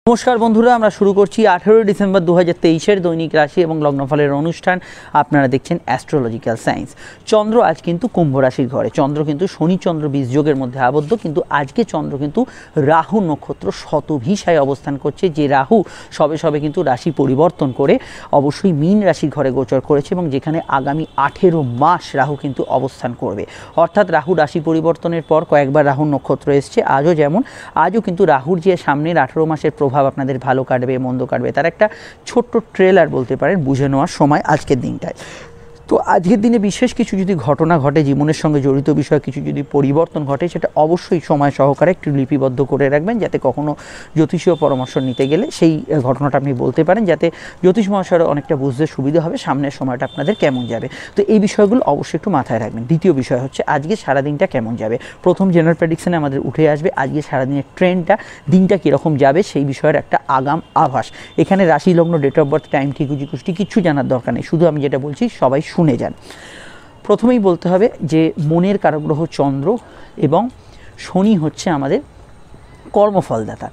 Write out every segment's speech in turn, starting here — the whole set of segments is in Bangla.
নমস্কার বন্ধুরা, আমরা শুরু করছি 18 ডিসেম্বর 2023-এর দৈনিক রাশি এবং লগ্নফলের অনুষ্ঠান। আপনারা দেখছেন অ্যাস্ট্রোলজিক্যাল সায়েন্স। চন্দ্র আজ কিন্তু কুম্ভ রাশির ঘরে। চন্দ্র কিন্তু শনি চন্দ্র বীজযোগের মধ্যে আবদ্ধ, কিন্তু আজকে চন্দ্র কিন্তু রাহু নক্ষত্র শতভিসায় অবস্থান করছে। যে রাহু সবে সবে কিন্তু রাশি পরিবর্তন করে অবশ্যই মীন রাশির ঘরে গোচর করেছে এবং যেখানে আগামী 18 মাস রাহু কিন্তু অবস্থান করবে। অর্থাৎ রাহু রাশি পরিবর্তনের পর কয়েকবার রাহুর নক্ষত্র এসছে। আজও কিন্তু রাহুর যে সামনের 18 মাসের প্রভাব আপনাদের ভালো কাটবে মন্দ কাটবে তার একটা ছোট্ট ট্রেলার বলতে পারেন বুঝে নেওয়ার সময় আজকের দিনটায়। তো আজকের দিনে বিশেষ কিছু যদি ঘটনা ঘটে, জীবনের সঙ্গে জড়িত বিষয় কিছু যদি পরিবর্তন ঘটে, সেটা অবশ্যই সময় সহকারে একটু লিপিবদ্ধ করে রাখবেন, যাতে কখনো জ্যোতিষীয় পরামর্শ নিতে গেলে সেই ঘটনাটা আপনি বলতে পারেন, যাতে জ্যোতিষ মহাশয়ের অনেকটা বুঝতে সুবিধা হবে সামনের সময়টা আপনাদের কেমন যাবে। তো এই বিষয়গুলো অবশ্যই একটু মাথায় রাখবেন। দ্বিতীয় বিষয় হচ্ছে আজকে সারাদিনটা কেমন যাবে। প্রথম জেনারেল প্রেডিকশনে আমাদের উঠে আসবে আজকে সারাদিনের ট্রেন্ডটা, দিনটা কীরকম যাবে সেই বিষয়ের একটা আগাম আভাস। এখানে রাশি লগ্ন, ডেট অফ বার্থ, টাইম, ঠিকুজি কিচ্ছু জানার দরকার নেই, শুধু আমি যেটা বলছি সবাই শুনে যান। প্রথমেই বলতে হবে যে মনের কারগ্রহ চন্দ্র এবং শনি হচ্ছে আমাদের কর্মফলদাতা।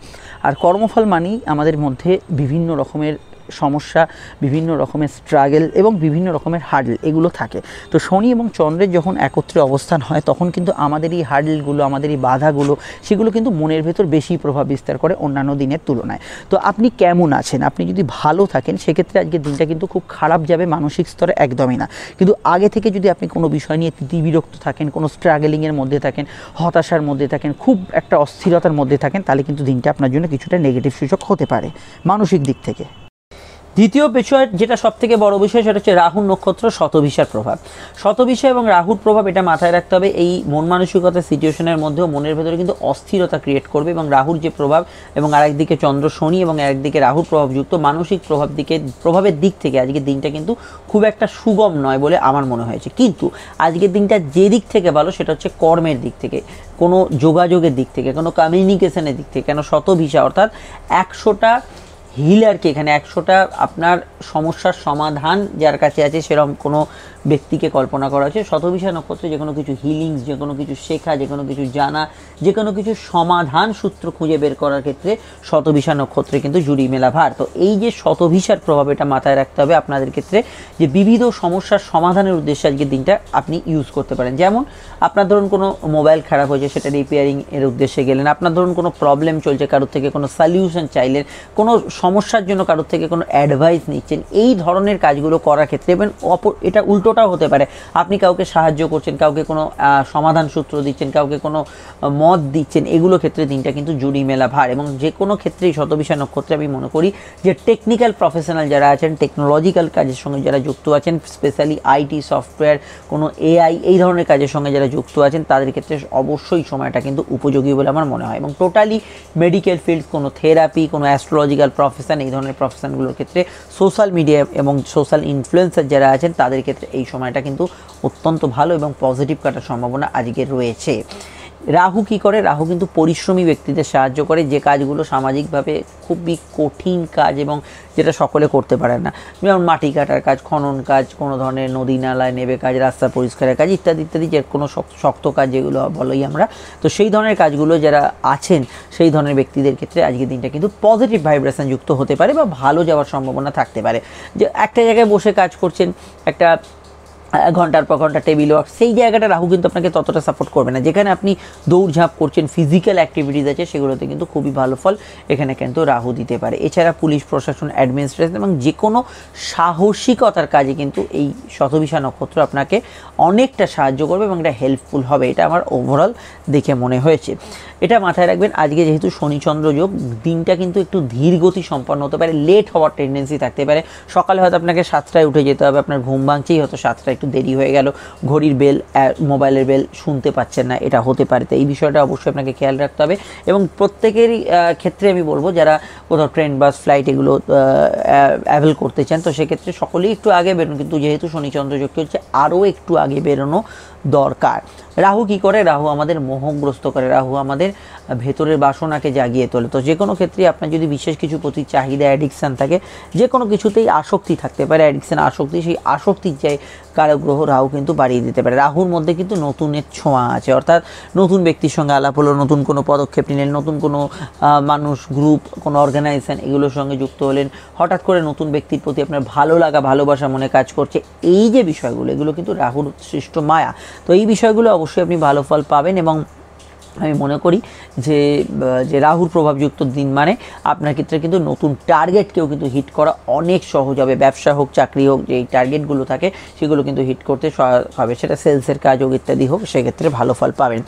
আর কর্মফল মানেই আমাদের মধ্যে বিভিন্ন রকমের সমস্যা, বিভিন্ন রকমের স্ট্রাগল এবং বিভিন্ন রকমের হার্ডল এগুলো থাকে। তো শনি এবং চন্দ্রের যখন একত্রে অবস্থান হয় তখন কিন্তু আমাদের এই হার্ডলগুলো, আমাদের এই বাধাগুলো, সেগুলো কিন্তু মনের ভেতর বেশি প্রভাব বিস্তার করে অন্যান্য দিনের তুলনায়। তো আপনি কেমন আছেন, আপনি যদি ভালো থাকেন সেক্ষেত্রে আজকের দিনটা কিন্তু খুব খারাপ যাবে মানসিক স্তরে, একদমই না। কিন্তু আগে থেকে যদি আপনি কোনো বিষয় নিয়ে বিরক্ত থাকেন, কোনো স্ট্রাগলিংয়ের মধ্যে থাকেন, হতাশার মধ্যে থাকেন, খুব একটা অস্থিরতার মধ্যে থাকেন, তাহলে কিন্তু দিনটা আপনার জন্য কিছুটা নেগেটিভ সূচক হতে পারে মানসিক দিক থেকে। দ্বিতীয় বিষয় যেটা সব থেকে বড় বিষয়, সেটা হচ্ছে রাহুর নক্ষত্র শতভিসার প্রভাব। শতভিসা এবং রাহুর প্রভাব এটা মাথায় রাখতে হবে। এই মন মানসিকতার সিচুয়েশনের মধ্যেও মনের ভেতরে কিন্তু অস্থিরতা ক্রিয়েট করবে এবং রাহুর যে প্রভাব এবং আরেকদিকে চন্দ্র শনি এবং আরেকদিকে রাহুর প্রভাবযুক্ত মানসিক প্রভাবের দিক থেকে আজকের দিনটা কিন্তু খুব একটা সুগম নয় বলে আমার মনে হয়েছে। কিন্তু আজকের দিনটা যে দিক থেকে ভালো সেটা হচ্ছে কর্মের দিক থেকে, কোনো যোগাযোগের দিক থেকে, কোনো কমিউনিকেশনের দিক থেকে। কেন শতভিসা অর্থাৎ 100টা হিলারকে, এখানে 100টা আপনার সমস্যার সমাধান যার কাছে আছে সেরকম কোনো ব্যক্তিকে কল্পনা করা হয়েছে। শতভিসা নক্ষত্রে যে কোনো কিছু হিলিংস, যে কোনো কিছু শেখা, যে কোনো কিছু জানা, যে কোনো কিছু সমাধান সূত্র খুঁজে বের করার ক্ষেত্রে শতভিসা নক্ষত্রে কিন্তু জুড়ি মেলা ভার। তো এই যে শতভিসার প্রভাব এটা মাথায় রাখতে হবে আপনাদের ক্ষেত্রে, যে বিবিধ সমস্যার সমাধানের উদ্দেশ্যে আজকের দিনটা আপনি ইউজ করতে পারেন। যেমন আপনার ধরুন কোনো মোবাইল খারাপ হয়েছে, সেটা রিপেয়ারিং এর উদ্দেশ্যে গেলেন। আপনার ধরুন কোনো প্রবলেম চলছে, কারোর থেকে কোনো সলিউশন চাইলেন, কোনো সমস্যার জন্য কারোর থেকে কোনো অ্যাডভাইস নিচ্ছেন, এই ধরনের কাজগুলো করার ক্ষেত্রে। এবং এটা উল্টোটাও হতে পারে, আপনি কাউকে সাহায্য করছেন, কাউকে কোনো সমাধান সূত্র দিচ্ছেন, কাউকে কোনো মত দিচ্ছেন, এগুলো ক্ষেত্রে দিনটা কিন্তু জুড়ি মেলা ভার। এবং যে কোনো ক্ষেত্রেই শতভিসা নক্ষত্রে আমি মনে করি যে টেকনিক্যাল প্রফেশনাল যারা আছেন, টেকনোলজিক্যাল কাজের সঙ্গে যারা যুক্ত আছেন, স্পেশালি আইটি সফটওয়্যার, কোনো এআই, এই ধরনের কাজের সঙ্গে যারা যুক্ত আছেন তাদের ক্ষেত্রে অবশ্যই সময়টা কিন্তু উপযোগী বলে আমার মনে হয়। এবং টোটালি মেডিকেল ফিল্ড, কোনো থেরাপি, কোনো অ্যাস্ট্রোলজিক্যাল প্রফেশন, এই ধরনের প্রফেশনগুলোর ক্ষেত্রে, সোশ্যাল মিডিয়া এবং সোশ্যাল ইনফ্লুয়েন্সার যারা আছেন তাদের ক্ষেত্রে এই সময়টা কিন্তু অত্যন্ত ভালো এবং পজিটিভ কাটার সম্ভাবনা আজকে রয়েছে। রাহু কি করে? রাহু কিন্তু পরিশ্রমী ব্যক্তিদের সাহায্য করে, যে কাজগুলো সামাজিকভাবে খুবই কঠিন কাজ এবং যেটা সকলে করতে পারে না, যেমন মাটি কাটার কাজ, খনন কাজ, কোনো ধরনের নদী নালায় নেবে কাজ, রাস্তা পরিষ্কারের কাজ ইত্যাদি ইত্যাদি, যে কোনো শক্ত কাজ যেগুলো বলোই আমরা। তো সেই ধরনের কাজগুলো যারা আছেন সেই ধরনের ব্যক্তিদের ক্ষেত্রে আজকের দিনটা কিন্তু পজিটিভ ভাইব্রেশন যুক্ত হতে পারে বা ভালো যাওয়ার সম্ভাবনা থাকতে পারে। যে একটা জায়গায় বসে কাজ করছেন, একটা ঘন্টার পর ঘন্টা টেবিল ওয়ার্ক, সেই জায়গাটা রাহু কিন্তু আপনাকে ততটা সাপোর্ট করবে না। যেখানে আপনি দৌড়ঝাঁপ করছেন, ফিজিক্যাল অ্যাক্টিভিটিস আছে, সেগুলোতে কিন্তু খুবই ভালো ফল এখানে কিন্তু রাহু দিতে পারে। এছাড়া পুলিশ প্রশাসন, অ্যাডমিনিস্ট্রেশন এবং যে কোনো সাহসিকতার কাজে কিন্তু এই শতভিসা নক্ষত্র আপনাকে অনেকটা সাহায্য করবে এবং এটা হেল্পফুল হবে, এটা আমার ওভারঅল দেখে মনে হয়েছে। এটা মাথায় রাখবেন, আজকে যেহেতু শনিচন্দ্র যোগ, দিনটা কিন্তু একটু ধীর গতি সম্পন্ন হতে পারে, লেট হওয়ার টেন্ডেন্সি থাকতে পারে। সকালে হয়তো আপনাকে 7টায় উঠে যেতে হবে, আপনার ঘুম ভাঙছেই হয়তো 7টায়, একটু দেরি হয়ে গেল, ঘড়ির বেল, মোবাইলের বেল শুনতে পাচ্ছেন না, এটা হতে পারে। তো এই বিষয়টা অবশ্যই আপনাকে খেয়াল রাখতে হবে। এবং প্রত্যেকেরই ক্ষেত্রে আমি বলবো যারা কোথাও ট্রেন, বাস, ফ্লাইট এগুলো অ্যাভেল করতে চান, তো সেক্ষেত্রে সকলেই একটু আগে বেরোন। কিন্তু যেহেতু শনিচন্দ্র যোগ হচ্ছে, আরও একটু আগে বেরোনো দরকার। রাহু কি করে? রাহু আমাদের মোহগ্রস্ত করে, রাহু আমাদের ভেতরের বাসনাকে জাগিয়ে তোলে। তো যে কোনো ক্ষেত্রে আপনার যদি বিশেষ কিছু প্রতি চাহিদা, অ্যাডিকশান থাকে, যে কোনো কিছুতেই আসক্তি থাকতে পারে, অ্যাডিকশান আসক্তি, সেই আসক্তির যে কারক গ্রহ রাহু কিন্তু বাড়িয়ে দিতে পারে। রাহুর মধ্যে কিন্তু নতুনের ছোঁয়া আছে, অর্থাৎ নতুন ব্যক্তির সঙ্গে আলাপ হলো, নতুন কোনো পদক্ষেপ নিলেন, নতুন কোনো মানুষ, গ্রুপ, কোনো অর্গানাইজেশন এগুলোর সঙ্গে যুক্ত হলেন, হঠাৎ করে নতুন ব্যক্তির প্রতি আপনার ভালো লাগা, ভালোবাসা মনে কাজ করছে, এই যে বিষয়গুলো এগুলো কিন্তু রাহুর সৃষ্ট মায়া। তো এই বিষয়গুলো অবশ্যই আপনি ভালো ফল পাবেন। এবং আমি মনে করি যে রাহুর প্রভাবযুক্ত দিন মানে আপনার ক্ষেত্রে কিন্তু নতুন টার্গেটকেও কিন্তু হিট করা অনেক সহজ হবে। ব্যবসা হোক, চাকরি হোক, যে এই টার্গেটগুলো থাকে সেগুলো কিন্তু হিট করতে সহায়ক হবে, সেটা সেলসের কাজ হোক ইত্যাদি হোক, সেক্ষেত্রে ভালো ফল পাবেন।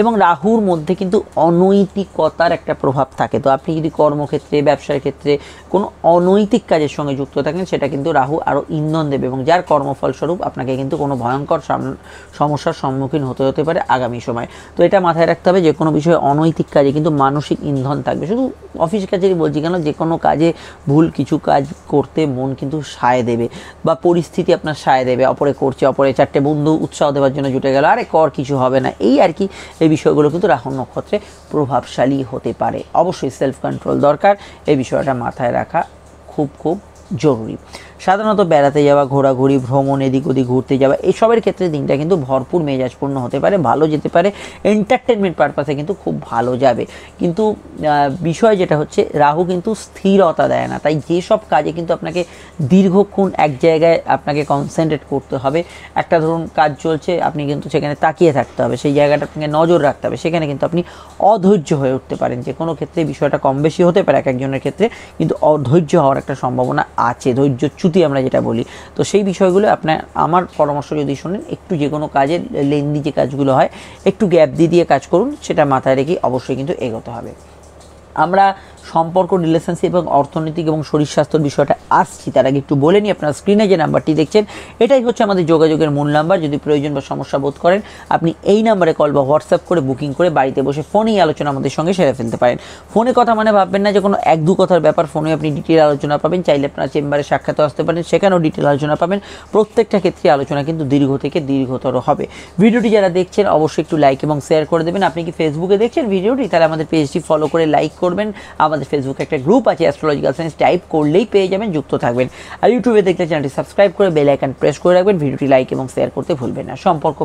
এবং রাহুর মধ্যে কিন্তু অনৈতিকতার একটা প্রভাব থাকে। তো আপনি যদি কর্মক্ষেত্রে, ব্যবসার ক্ষেত্রে কোনো অনৈতিক কাজের সঙ্গে যুক্ত থাকেন, সেটা কিন্তু রাহু আরও ইন্ধন দেবে এবং যার কর্মফলস্বরূপ আপনাকে কিন্তু কোনো ভয়ঙ্কর সমস্যার সম্মুখীন হতে পারে আগামী সময়। তো এটা মাথায় রাখতে হবে, যে কোনো বিষয়ে অনৈতিক কাজে কিন্তু মানসিক ইন্ধন থাকবে। শুধু অফিস কাজেরই বলছি কেন, যে কোনো কাজে ভুল কিছু কাজ করতে মন কিন্তু সায় দেবে, বা পরিস্থিতি আপনার সায় দেবে। অপরে করছে, অপরে চারটে বন্ধু উৎসাহ দেওয়ার জন্য জুটে গেল, আরে কর, কিছু হবে না, এই আর কি। এই বিষয়গুলো কিন্তু রাহু নক্ষত্রে প্রভাবশালী হতে পারে। অবশ্যই সেলফ কন্ট্রোল দরকার, এই বিষয়টা মাথায় রাখা খুব খুব জরুরি। সাধারণত বেড়াতে যাওয়া, ঘোরাঘুরি, ভ্রমণ, এদিক ওদিক ঘুরতে যাওয়া, এইসবের ক্ষেত্রে দিনটা কিন্তু ভরপুর মেজাজপূর্ণ হতে পারে, ভালো যেতে পারে, এন্টারটেনমেন্ট পারপাসে কিন্তু খুব ভালো যাবে। কিন্তু বিষয় যেটা হচ্ছে, রাহু কিন্তু স্থিরতা দেয় না, তাই যেসব কাজে কিন্তু আপনাকে দীর্ঘক্ষণ এক জায়গায় আপনাকে কনসেন্ট্রেট করতে হবে, একটা ধরুন কাজ চলছে, আপনি কিন্তু সেখানে তাকিয়ে থাকতে হবে, সেই জায়গাটা আপনাকে নজর রাখতে হবে, সেখানে কিন্তু আপনি অধৈর্য হয়ে উঠতে পারেন। যে কোনো ক্ষেত্রে বিষয়টা কম বেশি হতে পারে এক একজনের ক্ষেত্রে, কিন্তু অধৈর্য হওয়ার একটা সম্ভাবনা আছে, ধৈর্যচ্যুতি আমরা যেটা বলি। তো সেই বিষয়গুলো আপনার, আমার পরামর্শ যদি শোনেন, একটু যে কোনো কাজের লেন্দি যে কাজগুলো হয় একটু গ্যাপ দিয়ে কাজ করুন, সেটা মাথায় রেখে অবশ্যই কিন্তু এগোতে হবে। আমরা সম্পর্ক, রিলেশনশিপ এবং অর্থনৈতিক এবং শরীর স্বাস্থ্যের বিষয়টা আসছি, তার আগে একটু বলে নিই। আপনার স্ক্রিনে যে নাম্বারটি দেখছেন, এটাই হচ্ছে আমাদের যোগাযোগের মূল নাম্বার। যদি প্রয়োজন বা সমস্যা বোধ করেন, আপনি এই নাম্বারে কল বা হোয়াটসঅ্যাপ করে বুকিং করে বাড়িতে বসে ফোনেই আলোচনা আমাদের সঙ্গে সেরে ফেলতে পারেন। ফোনে কথা মানে ভাববেন না যে কোনো এক দু কথার ব্যাপার, ফোনে আপনি ডিটেল আলোচনা পাবেন। চাইলে আপনার চেম্বারে সাক্ষাৎ আসতে পারেন, সেখানেও ডিটেল আলোচনা পাবেন। প্রত্যেকটা ক্ষেত্রে আলোচনা কিন্তু দীর্ঘ থেকে দীর্ঘতর হবে। ভিডিওটি যারা দেখছেন অবশ্যই একটু লাইক এবং শেয়ার করে দেবেন। আপনি কি ফেসবুকে দেখছেন ভিডিওটি, তাহলে আমাদের পেজটি ফলো করে লাইক করবেন। আমাদের ফেসবুকে একটা গ্রুপ আছে অ্যাস্ট্রোলজিক্যাল সায়েন্স, টাইপ করলেই পেয়ে যাবেন, যুক্ত থাকবেন। আর ইউটিউবে দেখলে চ্যানেলটি সাবস্ক্রাইব করে বেল আইকন প্রেস করে রাখবেন। ভিডিওটি লাইক এবং শেয়ার করতে ভুলবেন না। সম্পর্ক,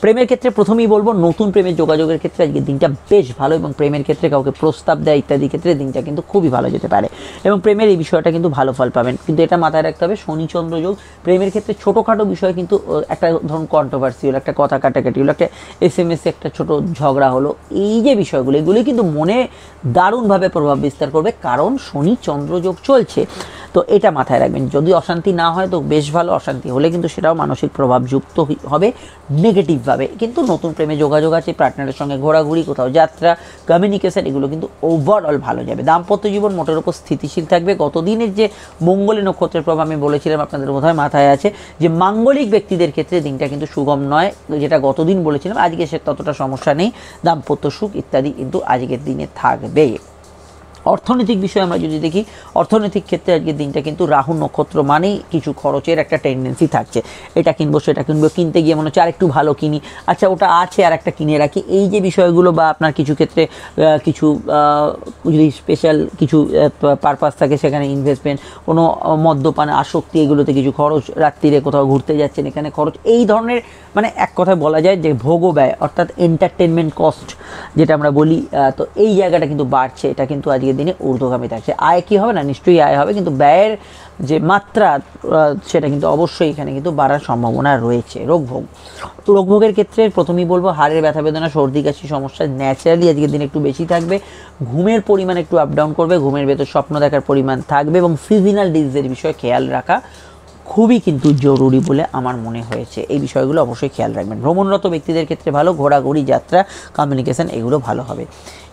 প্রেমের ক্ষেত্রে প্রথমেই বলবো, নতুন প্রেমের যোগাযোগের ক্ষেত্রে আজকে দিনটা বেশ ভালো, এবং প্রেমের ক্ষেত্রে কাউকে প্রস্তাব দেয় ইত্যাদি ক্ষেত্রে দিনটা কিন্তু খুবই ভালো যেতে পারে, এবং প্রেমের এই বিষয়টা কিন্তু ভালো ফল পাবেন। কিন্তু এটা মাথায় রাখতে হবে, শনি চন্দ্র যোগ প্রেমের ক্ষেত্রে ছোটোখাটো বিষয় কিন্তু একটা ধরুন কন্ট্রোভার্সি হলো, একটা কথা কাটাকাটি হলো, একটা SMS একটা ছোটো ঝগড়া হলো, এই যে বিষয়গুলো এগুলি কিন্তু মনে দারুণভাবে প্রভাব বিস্তার করবে, কারণ শনি চন্দ্র যোগ চলছে। তো এটা মাথায় রাখবেন। যদি অশান্তি না হয় তো বেশ ভালো, অশান্তি হলে কিন্তু সেটাও মানসিক প্রভাবযুক্ত হবে নেগেটিভভাবে। কিন্তু নতুন প্রেমে যোগাযোগ আছে, পার্টনারের সঙ্গে ঘোরাঘুরি, কোথাও যাত্রা, কমিউনিকেশন, এগুলো কিন্তু ওভারঅল ভালো যাবে। দাম্পত্য জীবন মোটের উপর স্থিতিশীল থাকবে। গতদিনের যে মঙ্গলী নক্ষত্রের প্রভাব আমি বলেছিলাম, আপনাদের বোধহয় মাথায় আছে, যে মাঙ্গলিক ব্যক্তিদের ক্ষেত্রে দিনটা কিন্তু সুগম নয়, যেটা গতদিন বলেছিলাম। আজকে সে ততটা সমস্যা নেই, দাম্পত্য সুখ ইত্যাদি কিন্তু আজকের দিনে থাকবে। অর্থনৈতিক বিষয়ে আমরা যদি দেখি, অর্থনৈতিক ক্ষেত্রে আজকের দিনটা কিন্তু রাহু নক্ষত্র মানেই কিছু খরচের একটা টেন্ডেন্সি থাকছে। এটা কিনবো, সেটা কিনবো, কিনতে গিয়ে মনে হচ্ছে আর একটু ভালো কিনি, আচ্ছা ওটা আছে আর একটা কিনে রাখি, এই যে বিষয়গুলো, বা আপনার কিছু ক্ষেত্রে কিছু যদি স্পেশাল কিছু পারপাস থাকে, সেখানে ইনভেস্টমেন্ট, কোনো মদ্যপানে আসক্তি, এগুলোতে কিছু খরচ, রাত্রিরে কোথাও ঘুরতে যাচ্ছেন এখানে খরচ, এই ধরনের মানে এক কথায় বলা যায় যে ভোগ ব্যয়, অর্থাৎ এন্টারটেনমেন্ট কস্ট যেটা আমরা বলি। তো এই জায়গাটা কিন্তু বাড়ছে, এটা কিন্তু আজকের দিনে ঊর্ধ্বগামী থাকছে। আয় কি হবে না, নিশ্চয়ই আয় হবে, কিন্তু ব্যয়ের যে মাত্রা সেটা কিন্তু অবশ্যই এখানে কিন্তু বাড়ার সম্ভাবনা রয়েছে। রোগভোগের ক্ষেত্রে প্রথমেই বলবো, হাড়ের ব্যথা বেদনা, সর্দি কাশি সমস্যা ন্যাচারালি আজকের দিনে একটু বেশি থাকবে। ঘুমের পরিমাণ একটু আপ ডাউন করবে, ঘুমের ভেতর স্বপ্ন দেখার পরিমাণ থাকবে, এবং সিজনাল ডিজিজের বিষয়ে খেয়াল রাখা খুবই কিন্তু জরুরি বলে আমার মনে হয়েছে। এই বিষয়গুলো অবশ্যই খেয়াল রাখবেন। ভ্রমণরত ব্যক্তিদের ক্ষেত্রে ভালো, ঘোরাঘুরি, যাত্রা, কমিউনিকেশন এগুলো ভালো হবে।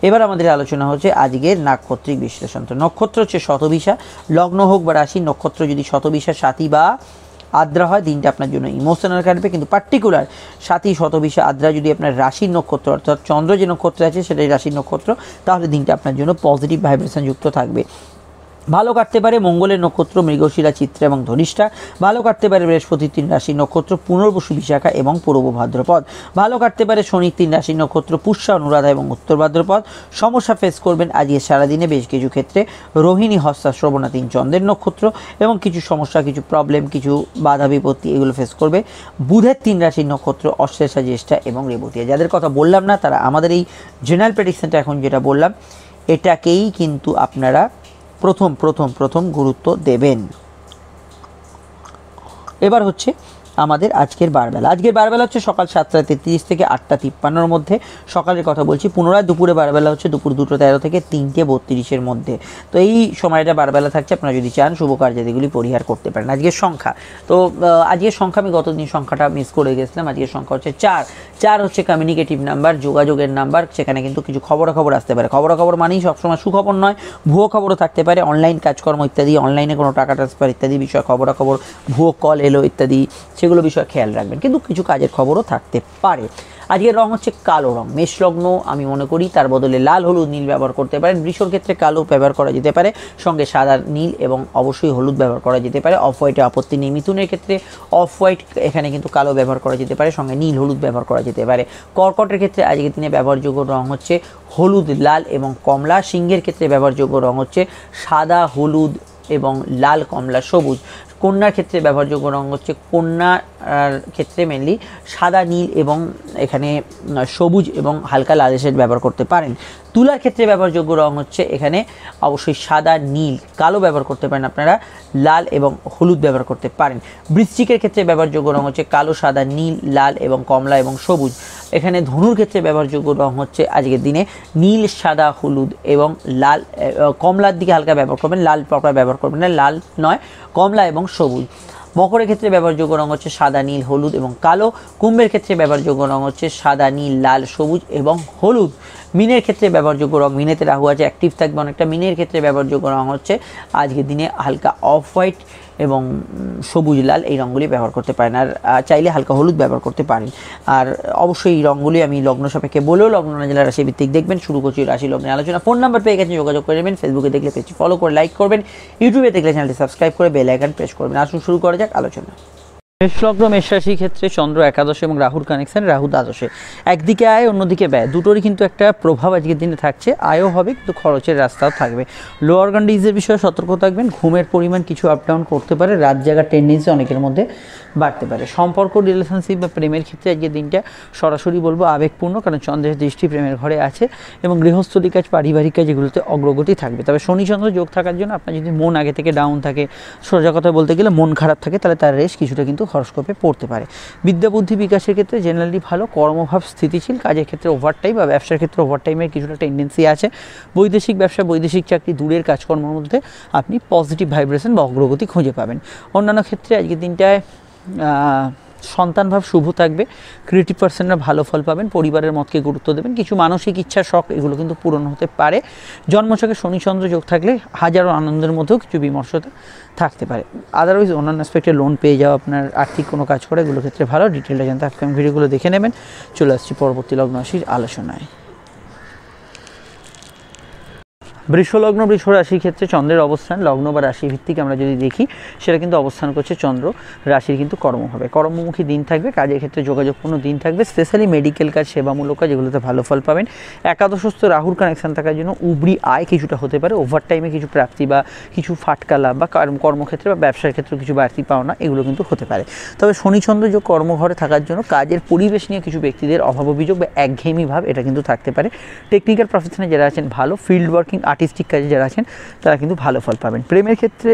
এবার আমাদের আলোচনা হচ্ছে আজকের নাক্ষত্রিক বিশ্লেষণ। তো নক্ষত্র হচ্ছে শতভিষা, লগ্ন হোক বা রাশি, নক্ষত্র যদি শতভিষা, সাথী বা আদ্রা হয়, দিনটা আপনার জন্য ইমোশনাল কাটবে। কিন্তু পার্টিকুলার সাথী, শতভিষা, আদ্রা যদি আপনার রাশির নক্ষত্র, অর্থাৎ চন্দ্র যে নক্ষত্র আছে সেটাই রাশির নক্ষত্র, তাহলে দিনটা আপনার জন্য পজিটিভ ভাইব্রেশন যুক্ত থাকবে। ভালো কাটতে পারে মঙ্গলের নক্ষত্র মৃগশিরা, চিত্রা এবং ধনিষ্ঠা। ভালো কাটতে পারে বৃহস্পতির 3 রাশি নক্ষত্র পুনর্বসু, বিশাখা এবং পূর্ব ভাদ্রপদ। ভালো কাটতে পারে শনির 3 রাশি নক্ষত্র পুষ্যা, অনুরাধা এবং উত্তর ভাদ্রপদ। সমস্যা ফেস করবেন আজকে সারাদিনে বেশ কিছু ক্ষেত্রে রোহিণী, হস্তা, শ্রবণা 3 চন্দ্রের নক্ষত্র, এবং কিছু সমস্যা, কিছু প্রবলেম, কিছু বাধা বিপত্তি এগুলো ফেস করবে বুধের 3 রাশির নক্ষত্র অশ্লেষা, জ্যেষ্ঠা এবং রেবতী। যাদের কথা বললাম না তারা আমাদের এই জেনারেল প্রেডিকশনটা এখন যেটা বললাম এটাকেই কিন্তু আপনারা প্রথম গুরুত্ব দেবেন। এবার হচ্ছে আমাদের আজকের বারবেলা। আজকের বারবেলা হচ্ছে সকাল 7:33 থেকে 8:53 মধ্যে। সকালের কথা বলছি। পুনরায় দুপুরে বারবেলা হচ্ছে দুপুর 2:13 থেকে 3:32 মধ্যে। তো এই সময়টা বারবেলা থাকছে, আপনারা যদি চান শুভ কার্যাদিগুলি পরিহার করতে পারেন। আজকের সংখ্যা, তো আজকের সংখ্যা আমি গতদিন সংখ্যাটা মিস করে গেছিলাম। আজকের সংখ্যা হচ্ছে 4। 4 হচ্ছে কমিউনিকেটিভ নাম্বার, যোগাযোগের নাম্বার। সেখানে কিন্তু কিছু খবরাখবর আসতে পারে। খবরাখবর মানেই সবসময় সুখবর নয়, ভুয়ো খবরও থাকতে পারে। অনলাইন কাজকর্ম ইত্যাদি, অনলাইনে কোনো টাকা ট্রান্সফার ইত্যাদি বিষয় খবরাখবর, ভুয়ো কল এলো ইত্যাদি, সেগুলো বিষয়ে খেয়াল রাখবেন। কিন্তু কিছু কাজের খবরও থাকতে পারে। আজকের রং হচ্ছে কালো রং। মেষ লগ্ন আমি মনে করি তার বদলে লাল, হলুদ, নীল ব্যবহার করতে পারেন। বৃষর ক্ষেত্রে কালো ব্যবহার করা যেতে পারে, সঙ্গে সাদা, নীল এবং অবশ্যই হলুদ ব্যবহার করা যেতে পারে। অফ হোয়াইটে আপত্তি নেই। মিথুনের ক্ষেত্রে অফ হোয়াইট, এখানে কিন্তু কালো ব্যবহার করা যেতে পারে, সঙ্গে নীল, হলুদ ব্যবহার করা যেতে পারে। কর্কটের ক্ষেত্রে আজকের দিনে ব্যবহারযোগ্য রং হচ্ছে হলুদ, লাল এবং কমলা। সিংহের ক্ষেত্রে ব্যবহারযোগ্য রং হচ্ছে সাদা, হলুদ এবং লাল, কমলা, সবুজ। কন্যার ক্ষেত্রে ব্যবহারযোগ্য রং হচ্ছে, কন্যার ক্ষেত্রে মেনলি সাদা, নীল এবং এখানে সবুজ এবং হালকা লাল শেড ব্যবহার করতে পারেন। তুলার ক্ষেত্রে ব্যবহারযোগ্য রং হচ্ছে এখানে অবশ্যই সাদা, নীল, কালো ব্যবহার করতে পারেন আপনারা, লাল এবং হলুদ ব্যবহার করতে পারেন। বৃশ্চিকের ক্ষেত্রে ব্যবহারযোগ্য রং হচ্ছে কালো, সাদা, নীল, লাল এবং কমলা এবং সবুজ। এখানে ধনুর ক্ষেত্রে ব্যবহারযোগ্য রং হচ্ছে আজকের দিনে নীল, সাদা, হলুদ এবং লাল। কমলার দিকে হালকা ব্যবহার করবেন, লাল প্রপার ব্যবহার করবেন না, লাল নয়, কমলা এবং সবুজ। মকরের ক্ষেত্রে ব্যবহারযোগ্য রং হচ্ছে সাদা, নীল, হলুদ এবং কালো। কুম্ভের ক্ষেত্রে ব্যবহারযোগ্য রং হচ্ছে সাদা, নীল, লাল, সবুজ এবং হলুদ। মিনের ক্ষেত্রে ব্যবহারযোগ্য রং, মিনেতে রাহু আছে, অ্যাক্টিভ থাকবে অনেকটা। মিনের ক্ষেত্রে ব্যবহারযোগ্য রং হচ্ছে আজকের দিনে হালকা অফ হোয়াইট এবং সবুজ, লাল এই রঙগুলি ব্যবহার করতে পারেন। আর চাইলে হালকা হলুদ ব্যবহার করতে পারেন। আর অবশ্যই এই রঙগুলি আমি লগ্ন সাপেক্ষে বলেও লগ্ন জেলা রাশি ভিত্তিক দেখবেন। শুরু করছি রাশি লগ্নের আলোচনা। ফোন নাম্বার পেয়ে গেছেন, যোগাযোগ করে নেবেন। ফেসবুকে দেখলে পেজটি ফলো করে লাইক করবেন, ইউটিউবে দেখলে চ্যানেলটি সাবস্ক্রাইব করে বেল আইকন প্রেস করবেন। আসুন শুরু করা যাক আলোচনা। মেষ লগ্ন, মেষ রাশির ক্ষেত্রে চন্দ্র একাদশে এবং রাহুর কানেকশন, রাহু দ্বাদশে। একদিকে আয়, অন্যদিকে ব্যয়, দুটোরই কিন্তু একটা প্রভাব আজকের দিনে থাকছে। আয়ও হবে কিন্তু খরচের রাস্তাও থাকবে। লো অর্গান ডিজিজের বিষয়ে সতর্ক থাকবেন। ঘুমের পরিমাণ কিছু আপ ডাউন করতে পারে, রাত জাগার টেন্ডেন্সি অনেকের মধ্যে বাড়তে পারে। সম্পর্ক, রিলেশনশিপ বা প্রেমের ক্ষেত্রে আজকের দিনটা সরাসরি বলবো আবেগপূর্ণ, কারণ চন্দ্রের দৃষ্টি প্রেমের ঘরে আছে এবং গৃহস্থলী কাজ, পারিবারিক কাজ এগুলোতে অগ্রগতি থাকবে। তবে শনি চন্দ্র যোগ থাকার জন্য আপনার যদি মন আগে থেকে ডাউন থাকে, সোজা কথা বলতে গেলে মন খারাপ থাকে, তাহলে তার রেশ কিছুটা কিন্তু হরস্কোপে পড়তে পারে। বিদ্যা বুদ্ধি বিকাশের ক্ষেত্রে জেনারেলি ভালো। কর্মভাব স্থিতিশীল, কাজের ক্ষেত্রে ওভারটাইম বা ব্যবসার ক্ষেত্রে ওভারটাইমের কিছুটা টেন্ডেন্সি আছে। বৈদেশিক ব্যবসা, বৈদেশিক চাকরি, দূরের কাজকর্মের মধ্যে আপনি পজিটিভ ভাইব্রেশন বা অগ্রগতি খুঁজে পাবেন। অন্যান্য ক্ষেত্রে আজকের দিনটায় সন্তান ভাব শুভ থাকবে। ক্রিয়েটিভ পার্সনরা ভালো ফল পাবেন। পরিবারের মতকে গুরুত্ব দেবেন। কিছু মানসিক ইচ্ছা, শখ এগুলো কিন্তু পূরণ হতে পারে। জন্মছকে শনিচন্দ্র যোগ থাকলে হাজারো আনন্দের মধ্যেও কিছু বিমর্ষতা থাকতে পারে। আদারওয়াইজ অন্যান্য অ্যাসপেক্টে লোন পেয়ে যাওয়া, আপনার আর্থিক কোনো কাজ করে এগুলো ক্ষেত্রে ভালো। ডিটেলটা জানতে আপকামিং ভিডিওগুলো দেখে নেবেন। চলে আসছি পরবর্তী লগ্ন রাশির আলোচনায়। বৃষলগ্ন, বৃষ রাশির ক্ষেত্রে চন্দ্রের অবস্থান লগ্ন বা রাশি ভিত্তিক আমরা যদি দেখি, সেটা কিন্তু অবস্থান করছে চন্দ্র রাশির কিন্তু কর্মভাবে। কর্মমুখী দিন থাকবে, কাজের ক্ষেত্রে যোগাযোগপূর্ণ দিন থাকবে। স্পেশালি মেডিকেল কাজ, সেবামূলক কাজ এগুলোতে ভালো ফল পাবেন। একাদশস্থ রাহুর কানেকশন থাকার জন্য উবরি আয় কিছুটা হতে পারে। ওভারটাইমে কিছু প্রাপ্তি বা কিছু ফাটকা লাভ বা কর্মক্ষেত্রে বা ব্যবসার ক্ষেত্রে কিছু বাড়তি পাওনা এগুলো কিন্তু হতে পারে। তবে শনিচন্দ্র যোগ কর্মঘরে থাকার জন্য কাজের পরিবেশ নিয়ে কিছু ব্যক্তিদের অভাব অভিযোগ বা একঘেয়েমি ভাব এটা কিন্তু থাকতে পারে। টেকনিক্যাল প্রফেশনে যারা আছেন ভালো, ফিল্ড ওয়ার্কিং, আর্টিস্টিক কাজে যারা আছেন তারা কিন্তু ভালো ফল পাবেন। প্রেমের ক্ষেত্রে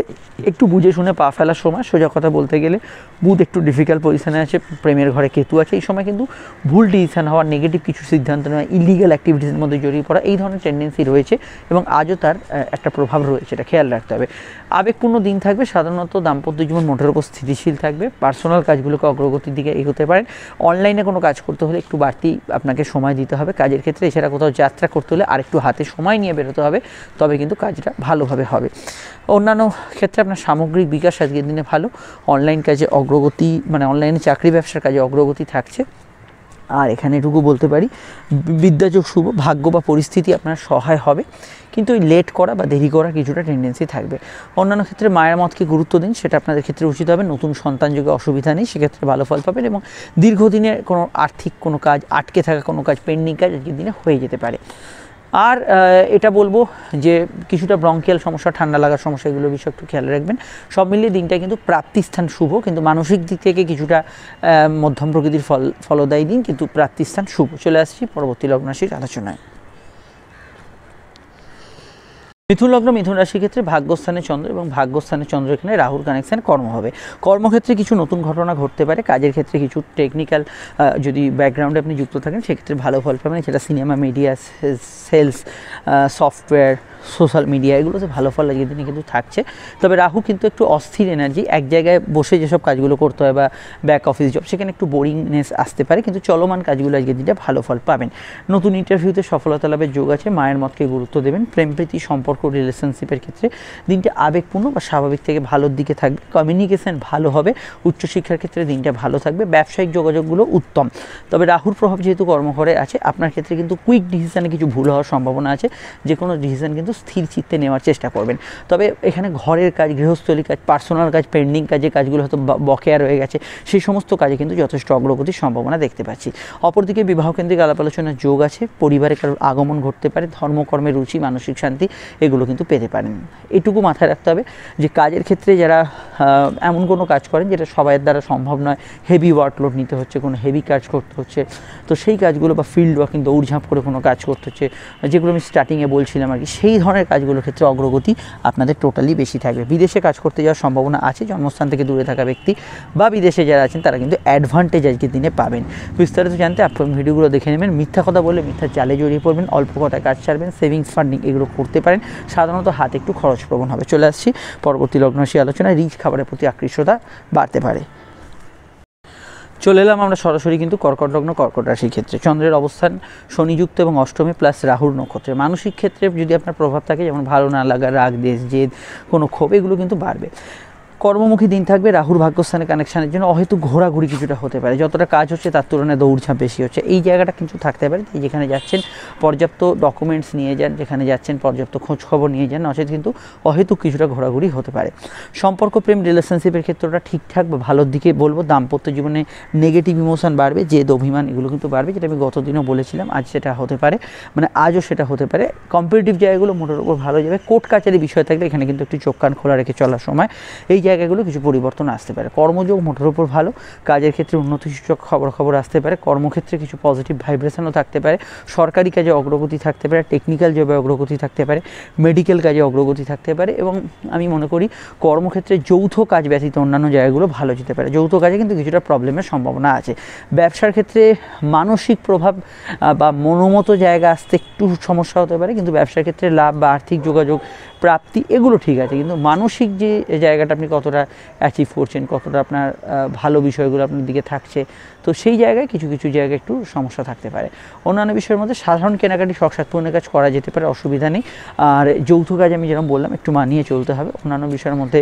একটু বুঝে শুনে পা ফেলার সময়। সোজা কথা বলতে গেলে বুধ একটু ডিফিকাল্ট পজিশনে আছে, প্রেমের ঘরে কেতু আছে। এই সময় কিন্তু ভুল ডিসিশন হওয়ার, নেগেটিভ কিছু সিদ্ধান্ত নেওয়া, ইলিগাল অ্যাক্টিভিটিসের মধ্যে জড়িয়ে পড়া এই ধরনের টেন্ডেন্সি রয়েছে এবং আজও তার একটা প্রভাব রয়েছে, এটা খেয়াল রাখতে হবে। আবেগপূর্ণ দিন থাকবে। সাধারণত দাম্পত্য জীবন মোটের উপর স্থিতিশীল থাকবে। পার্সোনাল কাজগুলোকে অগ্রগতির দিকে এগোতে পারেন। অনলাইনে কোনো কাজ করতে হলে একটু বাড়তি আপনাকে সময় দিতে হবে কাজের ক্ষেত্রে। এছাড়া কোথাও যাত্রা করতে হলে আরেকটু হাতে সময় নিয়ে বেরোতে হবে, তবে কিন্তু কাজটা ভালোভাবে হবে। অন্যান্য ক্ষেত্রে আপনার সামগ্রিক বিকাশ আজকের দিনে ভালো। অনলাইন কাজে অগ্রগতি, মানে অনলাইনে চাকরি ব্যবসার কাজে অগ্রগতি থাকছে। আর এখানে এটুকু বলতে পারি বিদ্যাযোগ শুভ, ভাগ্য বা পরিস্থিতি আপনার সহায় হবে, কিন্তু ওই লেট করা বা দেরি করার কিছুটা টেন্ডেন্সি থাকবে। অন্যান্য ক্ষেত্রে মায়ের মতকে গুরুত্ব দিন, সেটা আপনাদের ক্ষেত্রে উচিত হবে। নতুন সন্তান যোগে অসুবিধা নেই, সেক্ষেত্রে ভালো ফল পাবেন। এবং দীর্ঘদিনের কোনো আর্থিক কোনো কাজ, আটকে থাকা কোনো কাজ, পেন্ডিং কাজ আজকের দিনে হয়ে যেতে পারে। আর এটা বলবো যে কিছুটা ব্রঙ্কিয়াল সমস্যা, ঠান্ডা লাগার সমস্যা, এগুলোর বিষয়ে একটু খেয়াল রাখবেন। সব মিলিয়ে দিনটা কিন্তু প্রাপ্তিস্থান শুভ, কিন্তু মানসিক দিক থেকে কিছুটা মধ্যম প্রকৃতির ফলদায়ী দিন, কিন্তু প্রাপ্তিস্থান শুভ। চলে আসছি পরবর্তী লগ্ন রাশির আলোচনায়। মিথুন লগ্ন, মিথুন রাশির ক্ষেত্রে ভাগ্যস্থানে চন্দ্র এবং ভাগ্যস্থানে চন্দ্র, এখানে রাহুর কানেকশন কর্ম হবে। কর্মক্ষেত্রে কিছু নতুন ঘটনা ঘটতে পারে, কাজের ক্ষেত্রে কিছু টেকনিক্যাল যদি ব্যাকগ্রাউন্ডে আপনি যুক্ত থাকেন সেক্ষেত্রে ভালো ফল পাবেন। সেটা cinema, media, sales, software, social media, এগুলোতে ভালো ফল আজকের দিনে কিন্তু থাকছে। তবে রাহু কিন্তু একটু অস্থির এনার্জি, এক জায়গায় বসে যেসব কাজগুলো করতে হয় বা ব্যাক অফিস জব, সেখানে একটু বোরিংনেস আসতে পারে, কিন্তু চলমান কাজগুলো আজকের দিনটা ভালো ফল পাবেন। নতুন ইন্টারভিউতে সফলতা লাভের যোগ আছে। মায়ের মতকে গুরুত্ব দেবেন। প্রেম প্রীতি সম্পর্ক, রিলেশনশিপের ক্ষেত্রে দিনটা আবেগপূর্ণ বা স্বাভাবিক থেকে ভালোর দিকে থাকবে। কমিউনিকেশন ভালো হবে। উচ্চশিক্ষার ক্ষেত্রে দিনটা ভালো থাকবে। ব্যবসায়িক যোগাযোগগুলো উত্তম। তবে রাহুর প্রভাব যেহেতু কর্মঘরে আছে, আপনার ক্ষেত্রে কিন্তু কুইক ডিসিশনে কিছু ভুল হওয়ার সম্ভাবনা আছে। যে কোনো ডিসিশন কিন্তু স্থির চিত্তে নেওয়ার চেষ্টা করবেন। তবে এখানে ঘরের কাজ, গৃহস্থলী কাজ, পার্সোনাল কাজ, পেন্ডিং কাজ, যে কাজগুলো হয়তো বকেয়া রয়ে গেছে, সেই সমস্ত কাজে কিন্তু যথেষ্ট অগ্রগতির সম্ভাবনা দেখতে পাচ্ছি। অপরদিকে বিবাহকেন্দ্রিক আলাপ আলোচনার যোগ আছে। পরিবারে কারোর আগমন ঘটতে পারে। ধর্মকর্মের রুচি, মানসিক শান্তি, এগুলো কিন্তু পেতে পারেন। এটুকু মাথায় রাখতে হবে যে কাজের ক্ষেত্রে যারা এমন কোনো কাজ করেন যেটা সবাইয়ের দ্বারা সম্ভব নয়, হেভি ওয়ার্কলোড নিতে হচ্ছে, কোনো হেভি কাজ করতে হচ্ছে, তো সেই কাজগুলো বা ফিল্ড ওয়ার্কিং, দৌড়ঝাঁপ করে কোনো কাজ করতে হচ্ছে, যেগুলো আমি স্টার্টিংয়ে বলছিলাম আর কি, সেই ধরনের কাজগুলোর ক্ষেত্রে অগ্রগতি আপনাদের টোটালি বেশি থাকবে। বিদেশে কাজ করতে যাওয়ার সম্ভাবনা আছে। জন্মস্থান থেকে দূরে থাকা ব্যক্তি বা বিদেশে যারা আছেন তারা কিন্তু অ্যাডভান্টেজ আজকের দিনে পাবেন। বিস্তারিত জানতে আপনার ভিডিওগুলো দেখে নেবেন। মিথ্যা কথা বলে মিথ্যা জালে জড়িয়ে পড়বেন, অল্প কথায় কাজ ছাড়বেন, সেভিংস ফান্ডিং এগুলো করতে পারেন। সাধারণত হাতে একটু খরচ প্রবণ হবে। চলে আসছি পরবর্তী লগ্ন রাশি আলোচনায়। রিচ খাবারের প্রতি আকৃষ্টতা বাড়তে পারে। চলে এলাম আমরা সরাসরি কিন্তু কর্কট লগ্ন, কর্কট রাশির ক্ষেত্রে। চন্দ্রের অবস্থান শনিযুক্ত এবং অষ্টমে প্লাস রাহুর নক্ষত্রে। মানসিক ক্ষেত্রে যদি আপনার প্রভাব থাকে, যেমন ভালো না লাগা, রাগ, দেশ, জেদ, কোনো ক্ষোভ, এগুলো কিন্তু বাড়বে। কর্মমুখী দিন থাকবে। রাহুর ভাগ্যস্থানে কানেকশানের জন্য হয়তো ঘোরাঘুরি কিছুটা হতে পারে। যতটা কাজ হচ্ছে তার তুলনায় দৌড়ঝাঁপ বেশি হচ্ছে, এই জায়গাটা কিন্তু থাকতে পারে। তাই যেখানে যাচ্ছেন পর্যাপ্ত ডকুমেন্টস নিয়ে যান, যেখানে যাচ্ছেন পর্যাপ্ত খোঁজ খবর নিয়ে যান, নচেত কিন্তু অহেতুক কিছুটা ঘোরাঘুরি হতে পারে। সম্পর্ক, প্রেম, রিলেশনশিপের ক্ষেত্রটা ঠিকঠাক বা ভালোর দিকে বলবো। দাম্পত্য জীবনে নেগেটিভ ইমোশন বাড়বে, জেদ, অভিমান, এগুলো কিন্তু বাড়বে, যেটা আমি গত দিনও বলেছিলাম। আজ সেটা হতে পারে, মানে আজও সেটা হতে পারে। কম্পিটিটিভ জায়গাগুলো মোটের উপর ভালো যাবে। কোর্ট কাচারি বিষয় থাকলে এখানে কিন্তু একটু চোখ কান খোলা রেখে চলার সময় এই জায়গাগুলো কিছু পরিবর্তন আসতে পারে। কর্মযোগ মোটের উপর ভালো। কাজের ক্ষেত্রে উন্নতিসূচক খবর আসতে পারে। কর্মক্ষেত্রে কিছু পজিটিভ ভাইব্রেশনও থাকতে পারে। সরকারি কাজে অগ্রগতি থাকতে পারে। টেকনিক্যাল জবে অগ্রগতি থাকতে পারে। মেডিকেল কাজে অগ্রগতি থাকতে পারে। এবং আমি মনে করি কর্মক্ষেত্রে যৌথ কাজ ব্যতীত অন্যান্য জায়গাগুলো ভালো যেতে পারে। যৌথ কাজে কিন্তু কিছুটা প্রবলেমের সম্ভাবনা আছে। ব্যবসার ক্ষেত্রে মানসিক প্রভাব বা মনোমতো জায়গা আসতে একটু সমস্যা হতে পারে, কিন্তু ব্যবসার ক্ষেত্রে লাভ বা আর্থিক যোগাযোগ প্রাপ্তি এগুলো ঠিক আছে। কিন্তু মানসিক যে জায়গাটা আপনি কতটা অ্যাচিভ করছেন, কতটা আপনার ভালো বিষয়গুলো আপনার দিকে থাকছে, তো সেই জায়গায় কিছু কিছু জায়গায় একটু সমস্যা থাকতে পারে। অন্যান্য বিষয়ের মধ্যে সাধারণ কেনাকাটি, শখ সাধপূর্ণের কাজ করা যেতে পারে, অসুবিধা নেই। আর যৌথ কাজ আমি যেরকম বললাম একটু মানিয়ে চলতে হবে। অন্যান্য বিষয়ের মধ্যে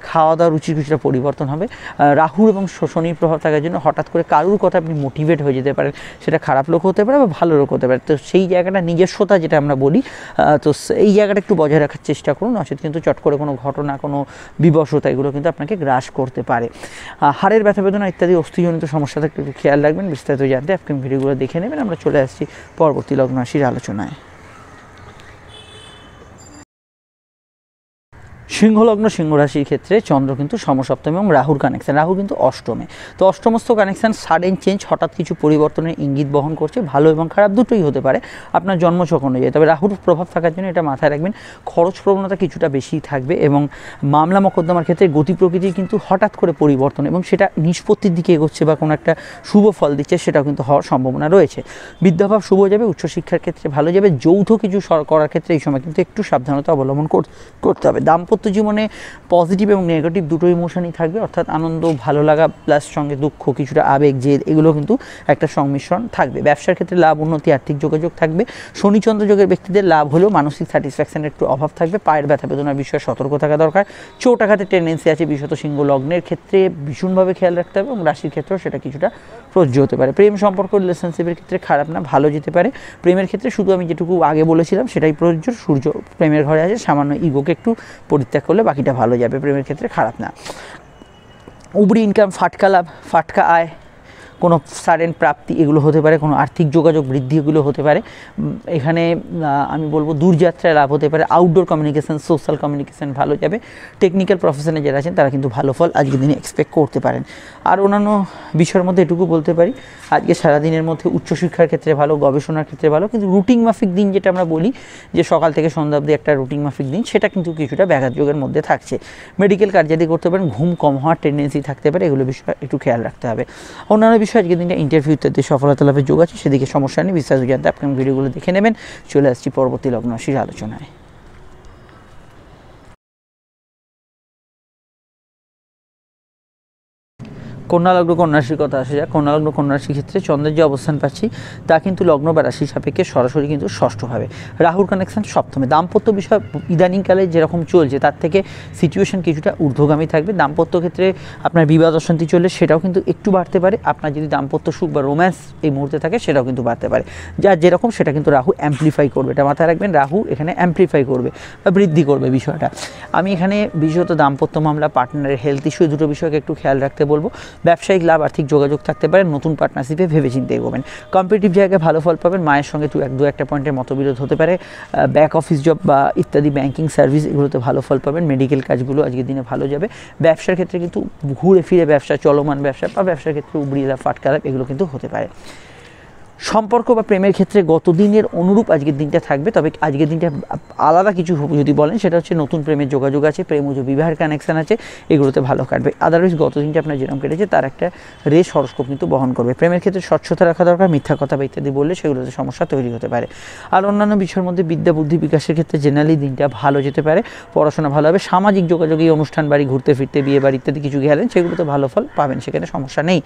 খাওয়া দাওয়া রুচির কিছুটা পরিবর্তন হবে। রাহু এবং শনির প্রভাব থাকার জন্য হঠাৎ করে কারুর কথা আপনি মোটিভেট হয়ে যেতে পারেন। সেটা খারাপ লোক হতে পারে বা ভালো লোক হতে পারে। তো সেই জায়গাটা নিজস্বতা যেটা আমরা বলি, তো এই জায়গাটা একটু বজায় রাখার চেষ্টা করুন। নচেত কিন্তু চট করে কোনো ঘটনা, কোনো বিবশতা এগুলো কিন্তু আপনাকে গ্রাস করতে পারে। হাড়ের ব্যথা বেদনা ইত্যাদি অস্থিজনিত সমস্যা থাকলে একটু খেয়াল রাখবেন। বিস্তারিত জানতে আপনি ভিডিওগুলো দেখে নেবেন। আমরা চলে আসছি পরবর্তী লগ্ন রাশির আলোচনায়। সিংহলগ্ন, সিংহ রাশির ক্ষেত্রে চন্দ্র কিন্তু সমসপ্তমে এবং রাহুর কানেকশান। রাহু কিন্তু অষ্টমে। তো অষ্টমস্থ কানেকশান সাডেন চেঞ্জ, হঠাৎ কিছু পরিবর্তনের ইঙ্গিত বহন করছে। ভালো এবং খারাপ দুটোই হতে পারে আপনার জন্মছক অনুযায়ী। তবে রাহুর প্রভাব থাকার জন্য এটা মাথায় রাখবেন। খরচ প্রবণতা কিছুটা বেশি থাকবে এবং মামলা মোকদ্দমার ক্ষেত্রে গতি প্রকৃতির কিন্তু হঠাৎ করে পরিবর্তন এবং সেটা নিষ্পত্তির দিকে এগোচ্ছে বা কোনো একটা শুভ ফল দিচ্ছে, সেটাও কিন্তু হওয়ার সম্ভাবনা রয়েছে। বিদ্যাভাব শুভ যাবে। উচ্চশিক্ষার ক্ষেত্রে ভালো যাবে। যৌথ কিছু করার ক্ষেত্রে এই সময় কিন্তু একটু সাবধানতা অবলম্বন করতে হবে। দাম্পত্য দাম্পত্য জীবনে পজিটিভ এবং নেগেটিভ দুটো ইমোশনই থাকবে, অর্থাৎ আনন্দ, ভালো লাগা প্লাস সঙ্গে দুঃখ, কিছুটা আবেগ, জেদ, এগুলো কিন্তু একটা সংমিশ্রণ থাকবে। ব্যবসার ক্ষেত্রে লাভ, উন্নতি, আর্থিক যোগাযোগ থাকবে। শনিচন্দ্র যোগের ব্যক্তিদের লাভ হলেও মানসিক স্যাটিসফ্যাকশনের একটু অভাব থাকবে। পায়ের ব্যথা বেদনার বিষয়ে সতর্ক থাকা দরকার। চোট আঘাতের টেন্ডেন্সি আছে, বিশেষত সিংহ লগ্নের ক্ষেত্রে ভীষণভাবে খেয়াল রাখতে হবে এবং রাশির ক্ষেত্রেও সেটা কিছুটা প্রযোজ্য হতে পারে। প্রেম সম্পর্ক, রিলেশনশিপের ক্ষেত্রে খারাপ না, ভালো যেতে পারে। প্রেমের ক্ষেত্রে শুধু আমি যেটুকু আগে বলেছিলাম সেটাই প্রযোজ্য। সূর্য প্রেমের ঘরে আছে, সামান্য ইগোকে একটু পরিত্যাগ করলে বাকিটা ভালো যাবে। প্রেমের ক্ষেত্রে খারাপ না। উবরি ইনকাম, ফাটকা লাভ, ফাটকা আয়, কোনো সাডেন প্রাপ্তি এগুলো হতে পারে, কোনো আর্থিক যোগাযোগ বৃদ্ধি এগুলো হতে পারে। এখানে আমি বলবো দূরযাত্রায় লাভ হতে পারে। আউটডোর কমিউনিকেশন, সোশ্যাল কমিউনিকেশন ভালো যাবে। টেকনিক্যাল প্রফেশনে যারা আছেন তারা কিন্তু ভালো ফল আজকের দিনে এক্সপেক্ট করতে পারেন। আর অন্যান্য বিষয়ের মধ্যে এটুকু বলতে পারি, আজকে সারাদিনের মধ্যে উচ্চশিক্ষার ক্ষেত্রে ভালো, গবেষণার ক্ষেত্রে ভালো, কিন্তু রুটিন মাফিক দিন যেটা আমরা বলি যে সকাল থেকে সন্ধ্যা অবধি একটা রুটিন মাফিক দিন, সেটা কিন্তু কিছুটা ব্যাঘাত যোগের মধ্যে থাকছে। মেডিকেল কার্যাদি করতে পারেন, ঘুম কম হওয়ার টেন্ডেন্সি থাকতে পারে, এগুলো বিষয়ে একটু খেয়াল রাখতে হবে। অন্যান্য বিষয় আজকের দিনটা ইন্টারভিউ ইত্যাদি সফলতা লাভের যোগ আছে, সেদিকে সমস্যা নেই। বিস্তারিত জানতে আপনার ভিডিওগুলো দেখে নেবেন। চলে আসছি পরবর্তী লগ্ন রাশির আলোচনায়। কন্যা লগ্ন কন্যা রাশির কথা আসে যাক। কন্যা লগ্ন কন্যা রাশির ক্ষেত্রে চন্দ্রের যে অবস্থান পাচ্ছি তা কিন্তু লগ্ন বা রাশি সাপেক্ষে সরাসরি কিন্তু ষষ্ঠভাবে, রাহুর কানেকশন সপ্তমে। দাম্পত্য বিষয় ইদানিংকালে যেরকম চলছে তার থেকে সিচুয়েশন কিছুটা ঊর্ধ্বগামী থাকবে। দাম্পত্য ক্ষেত্রে আপনার বিবাদ অশান্তি চললে সেটাও কিন্তু একটু বাড়তে পারে। আপনার যদি দাম্পত্য সুখ বা রোম্যান্স এই মুহূর্তে থাকে সেটাও কিন্তু বাড়তে পারে। যার যেরকম সেটা কিন্তু রাহু অ্যাম্প্লিফাই করবে, এটা মাথায় রাখবেন। রাহু এখানে অ্যাম্প্লিফাই করবে বা বৃদ্ধি করবে বিষয়টা। আমি এখানে বিশেষত দাম্পত্য মামলা, পার্টনারের হেলথ ইস্যু, দুটো বিষয়কে একটু খেয়াল রাখতে বলবো। ব্যবসায়িক লাভ, আর্থিক যোগাযোগ থাকতে পারে। নতুন পার্টনারশিপে ভেবেচিন্তে এগোবেন। কম্পিটিটিভ জায়গায় ভালো ফল পাবেন। মায়ের সঙ্গে দু একটা পয়েন্টের মতবিরোধ হতে পারে। ব্যাক অফিস জব বা ইত্যাদি ব্যাংকিং সার্ভিস এগুলোতে ভালো ফল পাবেন। মেডিকেল কাজগুলো আজকের দিনে ভালো যাবে। ব্যবসার ক্ষেত্রে কিন্তু ঘুরে ফিরে ব্যবসা, চলমান ব্যবসা বা ব্যবসার ক্ষেত্রে উবড়িয়ে লাভ, ফাটকা লাভ এগুলো কিন্তু হতে পারে। সম্পর্ক বা প্রেমের ক্ষেত্রে গত দিনের অনুরূপ আজকের দিনটা থাকবে, তবে আজকের দিনটা আলাদা কিছু যদি বলেন সেটা হচ্ছে নতুন প্রেমের যোগাযোগ আছে, প্রেমজ বিবাহের কানেকশান আছে, এগুলোতে ভালো কাটবে। আদারওয়াইজ গত দিনটা আপনার যেরকম কেটেছে তার একটা রেস হরস্কোপ কিন্তু বহন করবে। প্রেমের ক্ষেত্রে স্বচ্ছতা রাখা দরকার, মিথ্যা কথা বা ইত্যাদি বললে সেগুলোতে সমস্যা তৈরি হতে পারে। আর অন্যান্য বিষয়ের মধ্যে বিদ্যা বুদ্ধি বিকাশের ক্ষেত্রে জেনারেলি দিনটা ভালো যেতে পারে। পড়াশোনা ভালো হবে। সামাজিক যোগাযোগ, এই অনুষ্ঠান বাড়ি, ঘুরতে ফিরতে, বিয়ে বাড়ি ইত্যাদি কিছু গেলেন সেগুলোতে ভালো ফল পাবেন, সেখানে সমস্যা নেই।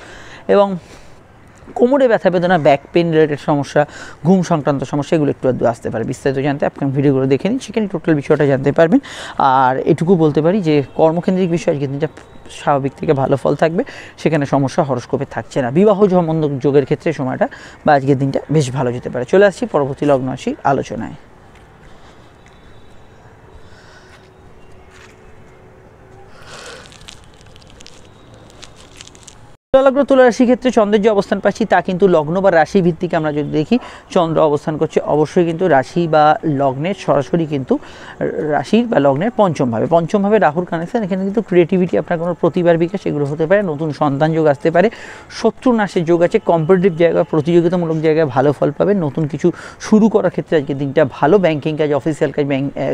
এবং কোমরে ব্যথা বেদনা, ব্যাক পেন রিলেটেড সমস্যা, ঘুম সংক্রান্ত সমস্যা এগুলো একটু আধটু আসতে পারে। বিস্তারিত জানতে আপনার ভিডিওগুলো দেখে নিন, সেখানে টোটাল বিষয়টা জানতে পারবেন। আর এটুকু বলতে পারি যে কর্মকেন্দ্রিক বিষয় আজকে দিনটা স্বাভাবিক থেকে ভালো ফল থাকবে, সেখানে সমস্যা হরস্কোপে থাকছে না। বিবাহ সম্বন্ধ যোগের ক্ষেত্রে সময়টা বা আজকের দিনটা বেশ ভালো যেতে পারে। চলে আসছি পরবর্তী লগ্ন রাশির আলোচনায়। লগ্ন তুলা রাশির ক্ষেত্রে চন্দ্রের যে অবস্থান পাচ্ছি তা কিন্তু লগ্ন বা রাশি ভিত্তিক আমরা যদি দেখি, চন্দ্র অবস্থান করছে অবশ্যই কিন্তু রাশি বা লগ্নের সরাসরি কিন্তু রাশির বা লগ্নের পঞ্চমভাবে রাহুর কানেকশন। এখানে কিন্তু ক্রিয়েটিভিটি, আপনার কোনো প্রতিভার বিকাশ এগুলো হতে পারে। নতুন সন্তান যোগ আসতে পারে। শত্রু নাশের যোগ আছে। কম্পিটিটিভ জায়গা, প্রতিযোগিতামূলক জায়গায় ভালো ফল পাবেন। নতুন কিছু শুরু করার ক্ষেত্রে আজকে দিনটা ভালো। ব্যাংকিং কাজ, অফিসিয়াল কাজ,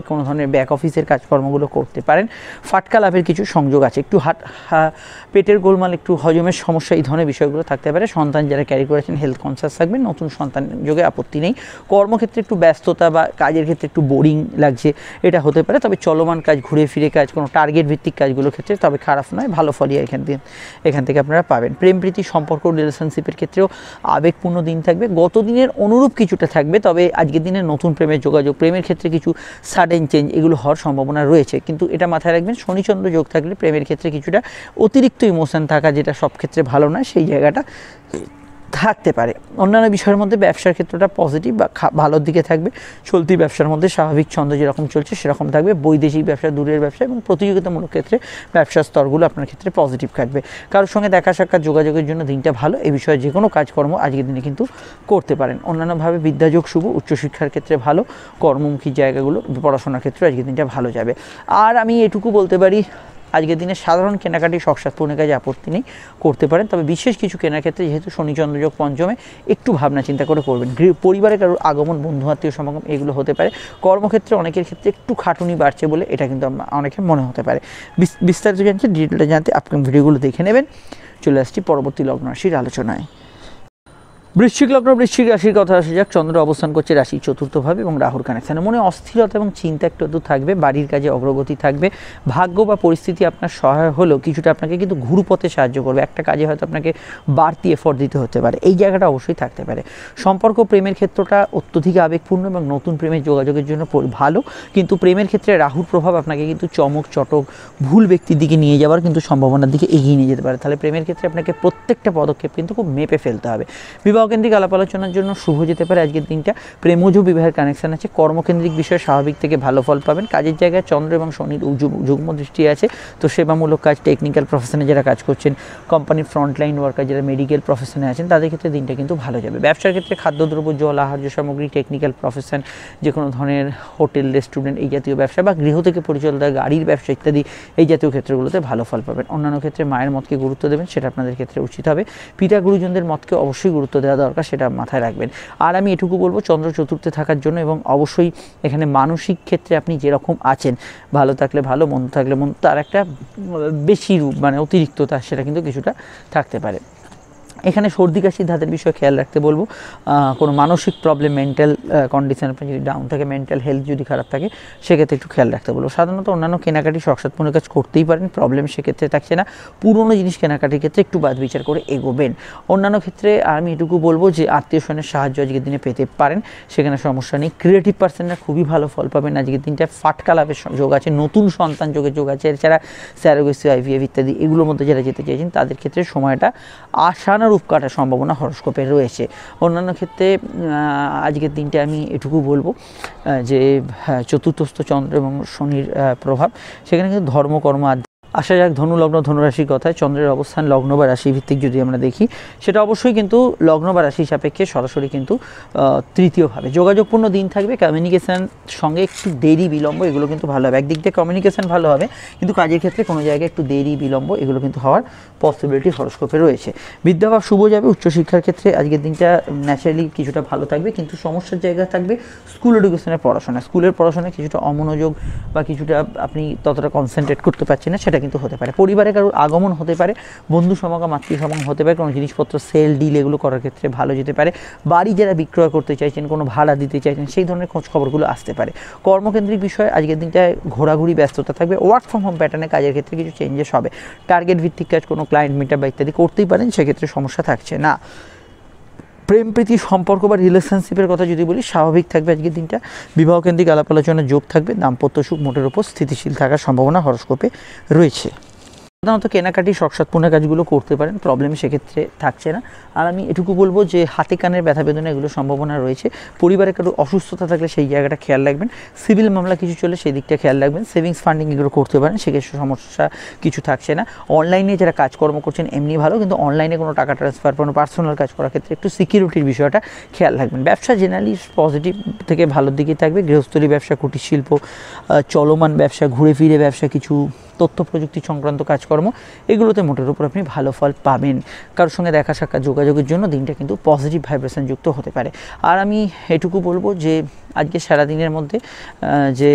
কোনো ধরনের ব্যাক অফিসের কাজকর্মগুলো করতে পারেন। ফাটকা লাভের কিছু সংযোগ আছে। একটু পেটের গোলমাল, একটু হজমের সমস্যা, এই ধরনের বিষয়গুলো থাকতে পারে। সন্তান যারা ক্যারি করেছেন হেলথ কনসাস থাকবেন। নতুন সন্তান যোগে আপত্তি নেই। কর্মক্ষেত্রে একটু ব্যস্ততা বা কাজের ক্ষেত্রে একটু বোরিং লাগছে, এটা হতে পারে। তবে চলমান কাজ, ঘুরে ফিরে কাজ, কোনো টার্গেট ভিত্তিক কাজগুলোর ক্ষেত্রে তবে খারাপ নয়, ভালো ফলই এখান থেকে আপনারা পাবেন। প্রেম প্রীতি সম্পর্ক, রিলেশনশিপের ক্ষেত্রেও আবেগপূর্ণ দিন থাকবে। গত দিনের অনুরূপ কিছুটা থাকবে, তবে আজকের দিনে নতুন প্রেমের যোগাযোগ, প্রেমের ক্ষেত্রে কিছু সাডেন চেঞ্জ এগুলো হওয়ার সম্ভাবনা রয়েছে। কিন্তু এটা মাথায় রাখবেন, শনিচন্দ্র যোগ থাকলে প্রেমের ক্ষেত্রে কিছুটা অতিরিক্ত ইমোশন থাকা, যেটা সব ক্ষেত্রে ভালো নয়, সেই জায়গাটা থাকতে পারে। অন্যান্য বিষয়ের মধ্যে ব্যবসার ক্ষেত্রটা পজিটিভ বা ভালোর দিকে থাকবে। চলতি ব্যবসার মধ্যে স্বাভাবিক ছন্দ যেরকম চলছে সেরকম থাকবে। বৈদেশিক ব্যবসা, দূরের ব্যবসা এবং প্রতিযোগিতামূলক ক্ষেত্রে ব্যবসার স্তরগুলো আপনার ক্ষেত্রে পজিটিভ কাটবে। কারোর সঙ্গে দেখা সাক্ষাৎ, যোগাযোগের জন্য দিনটা ভালো। এই বিষয়ে যে কোনো কাজকর্ম আজকের দিনে কিন্তু করতে পারেন। অন্যান্যভাবে বিদ্যাযোগ শুভ, উচ্চশিক্ষার ক্ষেত্রে ভালো। কর্মমুখী জায়গাগুলো, পড়াশোনার ক্ষেত্রে আজকের দিনটা ভালো যাবে। আর আমি এটুকু বলতে পারি, আজকের দিনে সাধারণ কেনাকাটি, শখসাদ পূর্ণের কাজে আপত্তি নেই, করতে পারেন। তবে বিশেষ কিছু কেনার ক্ষেত্রে যেহেতু শনিচন্দ্রযোগ পঞ্চমে, একটু ভাবনা চিন্তা করে করবেন। পরিবারে কারোর আগমন, বন্ধু আত্মীয় সমাগম এগুলো হতে পারে। কর্মক্ষেত্রে অনেকের ক্ষেত্রে একটু খাটুনি বাড়ছে বলে এটা কিন্তু অনেকের মনে হতে পারে। বিস্তারিত জানতে, ডিটেলটা জানতে আপনি ভিডিওগুলো দেখে নেবেন। চলে আসছি পরবর্তী লগ্ন রাশির আলোচনায়। বৃশ্চিক লগ্ন বৃশ্চিক রাশির কথা আসা যাক। চন্দ্র অবস্থান করছে রাশির চতুর্থভাবে এবং রাহুর কানেকশানে। মনে অস্থিরতা এবং চিন্তা একটু থাকবে, বাড়ির কাজে অগ্রগতি থাকবে, ভাগ্য বা পরিস্থিতি আপনার সহায় হলেও কিছুটা আপনাকে কিন্তু ঘুরুপথে সাহায্য করবে, একটা কাজে হয়তো আপনাকে বাড়তি এফোর্ট দিতে হতে পারে, এই জায়গাটা অবশ্যই থাকতে পারে। সম্পর্ক প্রেমের ক্ষেত্রটা অত্যধিক আবেগপূর্ণ এবং নতুন প্রেমের যোগাযোগের জন্য ভালো, কিন্তু প্রেমের ক্ষেত্রে রাহুর প্রভাব আপনাকে কিন্তু চমক চটক ভুল ব্যক্তির দিকে নিয়ে যাওয়ার কিন্তু সম্ভাবনার দিকে এগিয়ে নিয়ে যেতে পারে। তাহলে প্রেমের ক্ষেত্রে আপনাকে প্রত্যেকটা পদক্ষেপ কিন্তু খুব মেপে ফেলতে হবে। বিবাহকেন্দ্রিক আলাপ আলোচনার জন্য শুভ যেতে পারে আজকের দিনটা। প্রেমজ বিবাহের কানেকশন আছে। কর্মকেন্দ্রিক বিষয়ে স্বাভাবিক থেকে ভালো ফল পাবেন। কাজের জায়গায় চন্দ্র এবং শনির যুগ্ম দৃষ্টি আছে, তো সেবামূলক কাজ, টেকনিক্যাল প্রফেশনে যারা কাজ করছেন, কোম্পানির ফ্রন্টলাইন ওয়ার্কার যারা মেডিকেল প্রফেশনে আছেন, তাদের ক্ষেত্রে দিনটা কিন্তু ভালো যাবে। ব্যবসার ক্ষেত্রে খাদ্যদ্রব্য, জল, আহার্য সামগ্রী, টেকনিক্যাল প্রফেশন, যে কোনো ধরনের হোটেল, রেস্টুরেন্ট এই জাতীয় ব্যবসা বা গৃহ থেকে পরিচালিত গাড়ির ব্যবসা ইত্যাদি এই জাতীয় ক্ষেত্রগুলোতে ভালো ফল পাবেন। অন্যান্য ক্ষেত্রে মায়ের মতকে গুরুত্ব দেবেন, সেটা আপনাদের ক্ষেত্রে উচিত হবে। পিতা গুরুজনদের মতকে অবশ্যই গুরুত্ব দেওয়া দরকার, সেটা মাথায় রাখবেন। আর আমি এটুকু বলবো, চন্দ্র চতুর্থে থাকার জন্য এবং অবশ্যই এখানে মানসিক ক্ষেত্রে আপনি যেরকম আছেন, ভালো থাকলে ভালো, মন্দ থাকলে মন্দ, তার একটা বেশি রূপ মানে অতিরিক্ততা সেটা কিন্তু কিছুটা থাকতে পারে। এখানে সর্দি কাশি ধাতের বিষয়ে খেয়াল রাখতে বলবো। কোনো মানসিক প্রবলেম, মেন্টাল কন্ডিশন আপনার যদি ডাউন থাকে, মেন্টাল হেলথ যদি খারাপ থাকে, সেক্ষেত্রে একটু খেয়াল রাখতে বলবো। সাধারণত অন্যান্য কেনাকাটি শখসাৎপূর্ণ কাজ করতেই পারেন, প্রবলেম সেক্ষেত্রে থাকছে না। পুরনো জিনিস কেনাকাটির ক্ষেত্রে একটু বাদ বিচার করে এগোবেন। অন্যান্য ক্ষেত্রে আমি এটুকু বলবো যে আত্মীয় স্বজনের সাহায্য আজকের দিনে পেতে পারেন, সেখানে সমস্যা নেই। ক্রিয়েটিভ পার্সনরা খুবই ভালো ফল পাবেন আজকের দিনটা। ফাটকা লাভের যোগ আছে, নতুন সন্তান যোগের যোগ আছে। এছাড়া স্যারোগেসি, আইভিএফ ইত্যাদি এগুলোর মধ্যে যারা যেতে চাইছেন তাদের ক্ষেত্রে সময়টা আশানুরূপ কাটার সম্ভাবনা হরস্কোপে রয়েছে। অন্যান্য ক্ষেত্রে আজকের দিনটা আমি এটুকু বলবো যে চতুর্থস্থ চন্দ্র এবং শনির প্রভাব, সেখানে কিন্তু ধর্মকর্ম আসা যাক ধনু লগ্ন ধনুরাশির কথায়। চন্দ্রের অবস্থান লগ্ন বা রাশি ভিত্তিক যদি আমরা দেখি, সেটা অবশ্যই কিন্তু লগ্ন বা রাশি সাপেক্ষে সরাসরি কিন্তু তৃতীয়ভাবে যোগাযোগপূর্ণ দিন থাকবে। কমিউনিকেশান সঙ্গে একটু দেরি বিলম্ব এগুলো কিন্তু ভালো হবে। একদিক দিয়ে কমিউনিকেশান ভালো হবে, কিন্তু কাজের ক্ষেত্রে কোনো জায়গায় একটু দেরি বিলম্ব এগুলো কিন্তু হওয়ার পসিবিলিটি হরস্কোপে রয়েছে। বিদ্যাভাব শুভ যাবে। উচ্চশিক্ষার ক্ষেত্রে আজকের দিনটা ন্যাচারালি কিছুটা ভালো থাকবে, কিন্তু সমস্যার জায়গা থাকবে স্কুল এডুকেশনের পড়াশোনা। স্কুলের পড়াশোনায় কিছুটা অমনোযোগ বা কিছুটা আপনি ততটা কনসেন্ট্রেট করতে পারছেন না, সেটা কিন্তু হতে পারে। পরিবারে কারোর আগমন হতে পারে, বন্ধু সমাগম, আত্মীয় সমাগম হতে পারে। কোনো জিনিসপত্র সেল ডিল এগুলো করার ক্ষেত্রে ভালো যেতে পারে। বাড়ি যারা বিক্রয় করতে চাইছেন, কোনো ভাড়া দিতে চাইছেন, সেই ধরনের খোঁজ খবরগুলো আসতে পারে। কর্মকেন্দ্রিক বিষয়ে আজকের দিনটায় ঘোরাঘুরি ব্যস্ততা থাকবে। ওয়ার্ক ফ্রম হোম প্যাটার্নে কাজের ক্ষেত্রে কিছু চেঞ্জেস হবে। টার্গেট ভিত্তিক কাজ, কোনো ক্লায়েন্ট মিটআপ বা ইত্যাদি করতেই পারেন, সেক্ষেত্রে সমস্যা থাকছে না। প্রেম প্রীতি সম্পর্ক বা রিলেশনশিপের কথা যদি বলি, স্বাভাবিক থাকবে আজকের দিনটা। বিবাহকেন্দ্রিক আলাপ আলোচনার যোগ থাকবে। দাম্পত্য সুখ মোটের উপর স্থিতিশীল থাকার সম্ভাবনা হরস্কোপে রয়েছে। সাধারণত কেনাকাটি শখসাৎপূর্ণ কাজগুলো করতে পারেন, প্রবলেম সেক্ষেত্রে থাকছে না। আর আমি এটুকু বলবো যে হাতে কানের ব্যথা বেদনা এগুলো সম্ভাবনা রয়েছে। পরিবারে কারো অসুস্থতা থাকলে সেই জায়গাটা খেয়াল রাখবেন। সিভিল মামলা কিছু চলে সেই দিকটা খেয়াল রাখবেন। সেভিংস ফান্ডিং এগুলো করতে পারেন, সেক্ষেত্রে সমস্যা কিছু থাকছে না। অনলাইনে যারা কাজকর্ম করছেন এমনি ভালো, কিন্তু অনলাইনে কোনো টাকা ট্রান্সফার, কোনো পার্সোনাল কাজ করার ক্ষেত্রে একটু সিকিউরিটির বিষয়টা খেয়াল রাখবেন। ব্যবসা জেনারেলি পজিটিভ থেকে ভালোর দিকে থাকবে। গৃহস্থলী ব্যবসা, কুটির শিল্প, চলমান ব্যবসা, ঘুরে ফিরে ব্যবসা, কিছু তথ্য প্রযুক্তি সংক্রান্ত কাজকর্ম এগুলোতে মোটের উপর আপনি ভালো ফল পাবেন। কারোর সঙ্গে দেখা সাক্ষাৎ যোগাযোগের জন্য দিনটা কিন্তু পজিটিভ ভাইব্রেশন যুক্ত হতে পারে। আর আমি এটুকু বলবো যে আজকে সারাদিনের মধ্যে যে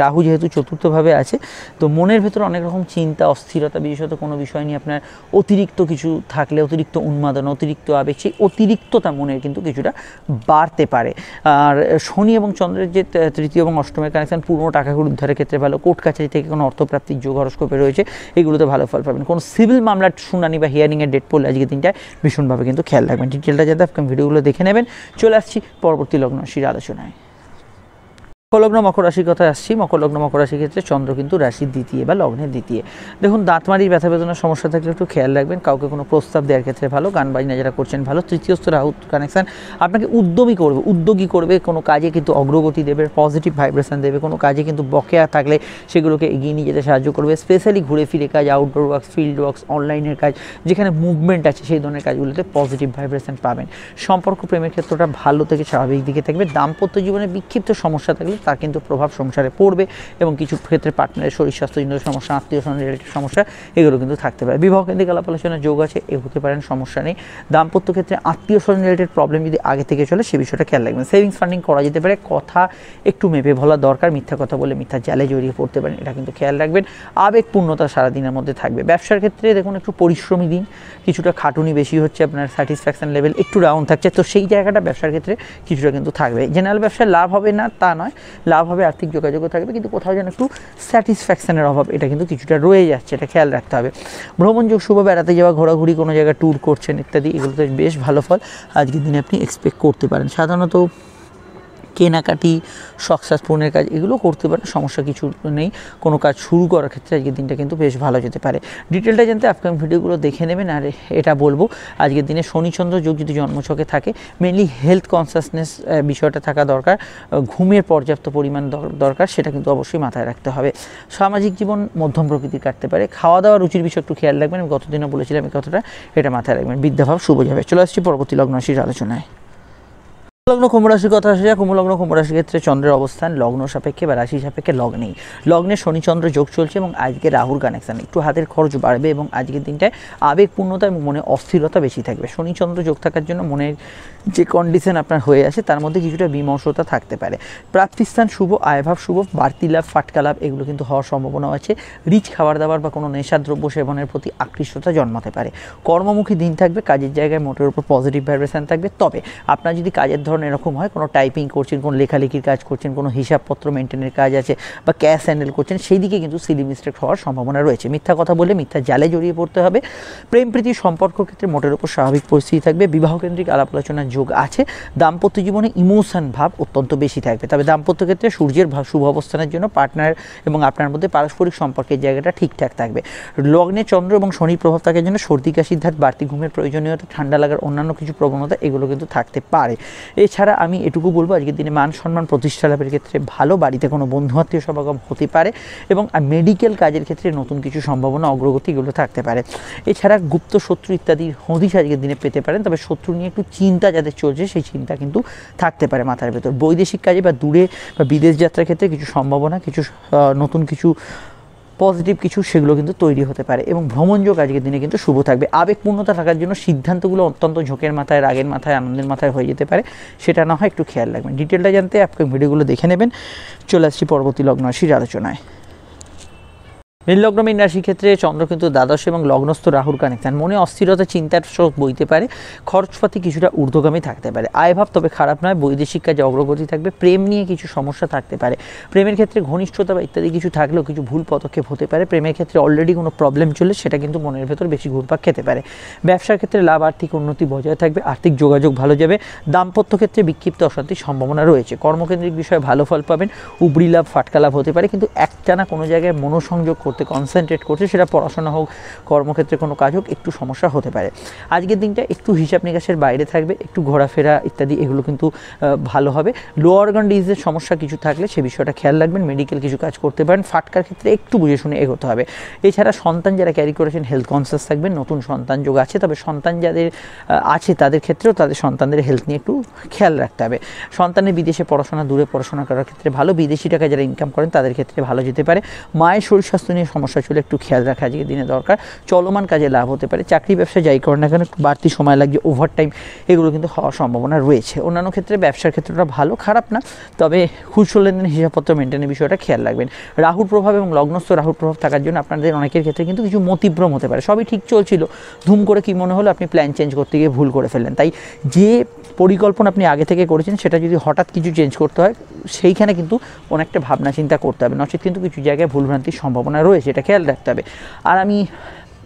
রাহু যেহেতু চতুর্থভাবে আছে, তো মনের ভেতর অনেক রকম চিন্তা, অস্থিরতা, বিশেষত কোনো বিষয় নিয়ে আপনার অতিরিক্ত কিছু থাকলে, অতিরিক্ত উন্মাদনা, অতিরিক্ত আবেগ, সেই অতিরিক্ততা মনের কিন্তু কিছুটা বাড়তে পারে। আর শনি এবং চন্দ্রের যে তৃতীয় এবং অষ্টমের কানেকশন, পুরনো টাকাগুলো উদ্ধারের ক্ষেত্রে ভালো। কোর্ট কাছারি থেকে কোনো অর্থপ্রাপ্তির যোগ হরস্কোপে রয়েছে, এগুলোতে ভালো ফল পাবেন। কোনো সিভিল মামলার শুনানি বা হিয়ারিংয়ের ডেট পড়লে আজকে দিনটায় ভীষণভাবে কিন্তু খেয়াল রাখবেন। ডিটেলটা যাতে আপনি ভিডিওগুলো দেখে নেবেন। চলে আসছি পরবর্তী লগ্ন রাশির আলোচনায়। মকর লগ্ন মকর রাশির কথায় আসছি। মকর লগ্ন মকর রাশির ক্ষেত্রে চন্দ্র কিন্তু রাশির দ্বিতীয় বা লগ্নের দ্বিতীয়। দেখুন, দাঁতমারির ব্যথা বেদনার সমস্যা থাকলে একটু খেয়াল রাখবেন। কাউকে কোনো প্রস্তাব দেওয়ার ক্ষেত্রে ভালো। গান বাজনা যারা করছেন ভালো। তৃতীয়স্থ রাহু কানেকশান আপনাকে উদ্যোগী করবে, কোনো কাজে কিন্তু অগ্রগতি দেবে, পজিটিভ ভাইব্রেশন দেবে। কোনো কাজে কিন্তু বকেয়া থাকলে সেগুলোকে এগিয়ে নিয়ে যেতে সাহায্য করবে। স্পেশালি ঘুরে ফিরে কাজ, আউটডোর ওয়ার্কস, ফিল্ড ওয়ার্কস, অনলাইনের কাজ, যেখানে মুভমেন্ট আছে সেই ধরনের কাজগুলোতে পজিটিভ ভাইব্রেশন পাবেন। সম্পর্ক প্রেমের ক্ষেত্রটা ভালো থেকে স্বাভাবিক দিকে থাকবে। দাম্পত্য জীবনে বিক্ষিপ্ত সমস্যা থাকলে তার কিন্তু প্রভাব সংসারে পড়বে এবং কিছু ক্ষেত্রে পার্টনারের শরীর স্বাস্থ্যজনিত সমস্যা, আত্মীয় স্বজন রিলেটেড সমস্যা এগুলো কিন্তু থাকতে পারে। বিবাহ কেন্দ্রিক আলাপ আলোচনার যোগ আছে, এগোতে পারেন, সমস্যা নেই। দাম্পত্য ক্ষেত্রে আত্মীয় স্বজন রিলেটেড প্রবলেম যদি আগে থেকে চলে সে বিষয়টা খেয়াল রাখবেন। সেভিংস ফান্ডিং করা যেতে পারে, কথা একটু মেপে বলা দরকার, মিথ্যা কথা বলে মিথ্যা জালে জড়িয়ে পড়তে পারেন, এটা কিন্তু খেয়াল রাখবেন। আবেগপূর্ণতা সারাদিনের মধ্যে থাকবে। ব্যবসার ক্ষেত্রে দেখুন একটু পরিশ্রমী দিন, কিছুটা খাটুনি বেশি হচ্ছে, আপনার স্যাটিসফ্যাকশন লেভেল একটু ডাউন থাকছে, তো সেই জায়গাটা ব্যবসার ক্ষেত্রে কিছুটা কিন্তু থাকবে। জেনারেল ব্যবসায় লাভ হবে না তা নয়, লাভ হবে, আর্থিক যোগাযোগও থাকবে, কিন্তু কোথাও যেন একটু স্যাটিসফ্যাকশনের অভাব এটা কিন্তু কিছুটা রয়ে যাচ্ছে, এটা খেয়াল রাখতে হবে। ভ্রমণ যোগ শুভ, বেড়াতে যাওয়া, ঘোরাঘুরি, কোনো জায়গায় ট্যুর করছেন ইত্যাদি, এগুলোতে বেশ ভালো ফল আজকের দিনে আপনি এক্সপেক্ট করতে পারেন। সাধারণত কেনাকাটি, শখ পূরণের কাজ এগুলো করতে পারেন, সমস্যা কিছু নেই। কোনো কাজ শুরু করার ক্ষেত্রে আজকের দিনটা কিন্তু বেশ ভালো যেতে পারে। ডিটেলটা জানতে আপকামিং ভিডিওগুলো দেখে নেবেন। আর এটা বলবো আজকের দিনে শনিচন্দ্র যোগ যদি জন্মছকে থাকে, মেনলি হেলথ কনসাসনেস বিষয়টা থাকা দরকার, ঘুমের পর্যাপ্ত পরিমাণ দরকার, সেটা কিন্তু অবশ্যই মাথায় রাখতে হবে। সামাজিক জীবন মধ্যম প্রকৃতির কাটতে পারে। খাওয়া দাওয়া রুচির বিষয় একটু খেয়াল রাখবেন, আমি গতদিনও বলেছিলাম এই কথাটা, এটা মাথায় রাখবেন। বিদ্যাভাব শুভ যাবে। চলে আসছি পরবর্তী লগ্ন রাশির আলোচনায়। লগ্ন কুম্ভ রাশির কথা আসে, কুম্ভ লগ্ন কুম্ভ রাশির ক্ষেত্রে চন্দ্রের অবস্থান লগ্ন সাপেক্ষে বা রাশি সাপেক্ষে লগ্নেই, লগ্নে শনিচন্দ্র যোগ চলছে এবং আজকে রাহুর কানেকশান, একটু হাতের খরচ বাড়বে এবং আজকের দিনটায় আবেগপূর্ণতা এবং মনে অস্থিরতা বেশি থাকবে। শনিচন্দ্র যোগ থাকার জন্য মনের যে কন্ডিশন আপনার হয়ে আসে তার মধ্যে কিছুটা বিমর্ষতা থাকতে পারে। প্রাপ্তিস্থান শুভ, আয়ভাব শুভ, বাড়তি লাভ, ফাটকা লাভ এগুলো কিন্তু হওয়ার সম্ভাবনাও আছে। রিচ খাবার দাবার বা কোনো নেশাদ্রব্য সেবনের প্রতি আকৃষ্টতা জন্মাতে পারে। কর্মমুখী দিন থাকবে, কাজের জায়গায় মোটের উপর পজিটিভ ভাইব্রেশন থাকবে। তবে আপনার যদি কাজের ধরন এরকম হয়, কোনো টাইপিং করছেন, কোনো লেখালেখির কাজ করছেন, কোনো হিসাবপত্র মেনটেনের কাজ আছে বা ক্যাশ হ্যান্ডেল করছেন, সেই দিকে কিন্তু সিলি মিস্টেক হওয়ার সম্ভাবনা রয়েছে। মিথ্যা কথা বলে মিথ্যা জালে জড়িয়ে পড়তে হবে। প্রেম প্রীতি সম্পর্ক ক্ষেত্রে মোটের উপর স্বাভাবিক পরিস্থিতি থাকবে। বিবাহ কেন্দ্রিক আলাপ আলোচনার যোগ আছে। দাম্পত্য জীবনে ইমোশন ভাব অত্যন্ত বেশি থাকবে। তবে দাম্পত্য ক্ষেত্রে সূর্যের শুভ অবস্থানের জন্য পার্টনার এবং আপনার মধ্যে পারস্পরিক সম্পর্কের জায়গাটা ঠিকঠাক থাকবে। লগ্নে চন্দ্র এবং শনির প্রভাব থাকার জন্য সর্দি কাশির ধাত, বাড়তি ঘুমের প্রয়োজনীয়তা, ঠান্ডা লাগার অন্যান্য কিছু প্রবণতা এগুলো কিন্তু থাকতে পারে। এছাড়া আমি এটুকু বলবো আজকের দিনে মান সম্মান প্রতিষ্ঠা লাভের ক্ষেত্রে ভালো, বাড়িতে কোনো বন্ধু আত্মীয় সমাগম হতে পারে এবং মেডিকেল কাজের ক্ষেত্রে নতুন কিছু সম্ভাবনা, অগ্রগতি এগুলো থাকতে পারে। এছাড়া গুপ্ত শত্রু ইত্যাদির হদিশ আজকের দিনে পেতে পারেন, তবে শত্রু নিয়ে একটু চিন্তা যাদের চলছে সেই চিন্তা কিন্তু থাকতে পারে মাথার ভেতর। বৈদেশিক কাজে বা দূরে বা বিদেশ যাত্রার ক্ষেত্রে কিছু সম্ভাবনা, কিছু নতুন কিছু পজিটিভ কিছু সেগুলো কিন্তু তৈরি হতে পারে এবং ভ্রমণযোগ আজকের দিনে কিন্তু শুভ থাকবে। আবেগপূর্ণতা থাকার জন্য সিদ্ধান্তগুলো অত্যন্ত ঝোঁকের মাথায়, রাগের মাথায়, আনন্দের মাথায় হয়ে যেতে পারে, সেটা না হয় একটু খেয়াল রাখবেন। ডিটেলটা জানতে আপনি ভিডিওগুলো দেখে নেবেন। চলে আসছি পরবর্তী লগ্ন রাশির আলোচনায়। মীন লগ্ন মীন রাশির ক্ষেত্রে চন্দ্র কিন্তু দ্বাদশ এবং লগ্নস্থ রাহুর কানেকশন, মনে অস্থিরতা, চিন্তার স্রোত বইতে পারে, খরচপাতি কিছুটা ঊর্ধ্বগামী থাকতে পারে। আয়ভাব তবে খারাপ নয়, বৈদেশিক কাজে অগ্রগতি থাকবে। প্রেম নিয়ে কিছু সমস্যা থাকতে পারে, প্রেমের ক্ষেত্রে ঘনিষ্ঠতা বা ইত্যাদি কিছু থাকলেও কিছু ভুল পদক্ষেপ হতে পারে। প্রেমের ক্ষেত্রে অলরেডি কোনো প্রবলেম চলে সেটা কিন্তু মনের ভেতর বেশি ঘুরপাক খেতে পারে। ব্যবসার ক্ষেত্রে লাভ, আর্থিক উন্নতি বজায় থাকবে, আর্থিক যোগাযোগ ভালো যাবে। দাম্পত্য ক্ষেত্রে বিক্ষিপ্ত অশান্তির সম্ভাবনা রয়েছে। কর্মকেন্দ্রিক বিষয়ে ভালো ফল পাবেন, উবরি লাভ, ফাটকা লাভ হতে পারে, কিন্তু একটানা কোনো জায়গায় মনোসংযোগ করতে, কনসেন্ট্রেট করছে, সেটা পড়াশোনা হোক, কর্মক্ষেত্রে কোনো কাজ হোক, একটু সমস্যা হতে পারে। আজকের দিনটা একটু হিসাব নিকাশের বাইরে থাকবে, একটু ঘোরাফেরা ইত্যাদি এগুলো কিন্তু ভালো হবে। লো অর্গান ডিজিজের সমস্যা কিছু থাকলে সে বিষয়টা খেয়াল রাখবেন, মেডিকেল কিছু কাজ করতে পারেন। ফাটকার ক্ষেত্রে একটু বুঝে শুনে এগোতে হবে। এছাড়া সন্তান যারা ক্যারি করেছেন হেলথ কনসিয়াস থাকবেন, নতুন সন্তান যোগ আছে, তবে সন্তান যাদের আছে তাদের ক্ষেত্রেও তাদের সন্তানদের হেলথ নিয়ে একটু খেয়াল রাখতে হবে। সন্তানের বিদেশে পড়াশোনা, দূরে পড়াশোনা করার ক্ষেত্রে ভালো, বিদেশি টাকা যারা ইনকাম করেন তাদের ক্ষেত্রে ভালো যেতে পারে। মায়ের শরীর স্বাস্থ্য নিয়ে সমস্যা চলে একটু খেয়াল রাখা আজকের দিনে দরকার। চলমান কাজে লাভ হতে পারে। চাকরি ব্যবসা যাই করেন না কেন একটু বাড়তি সময় লাগছে, ওভারটাইম এগুলো কিন্তু হওয়ার সম্ভাবনা রয়েছে। অন্যান্য ক্ষেত্রে ব্যবসার ক্ষেত্রটা ভালো, খারাপ না, তবে খুচরো লেনদেন, হিসাবপত্র মেনটেনের বিষয়টা খেয়াল রাখবেন। রাহুর প্রভাব এবং লগ্নস্থ রাহুর প্রভাব থাকার জন্য আপনাদের অনেকের ক্ষেত্রে কিন্তু কিছু মতিভ্রম হতে পারে। সবই ঠিক চলছিল, ধুম করে কি মনে হলো আপনি প্ল্যান চেঞ্জ করতে গিয়ে ভুল করে ফেললেন। তাই যে পরিকল্পনা আপনি আগে থেকে করেছেন সেটা যদি হঠাৎ কিছু চেঞ্জ করতে হয় সেইখানে কিন্তু অনেকটা ভাবনা চিন্তা করতে হবে, নচেত কিন্তু কিছু জায়গায় ভুলভ্রান্তির সম্ভাবনা রয়েছে, এটা খেয়াল রাখতে হবে। আর আমি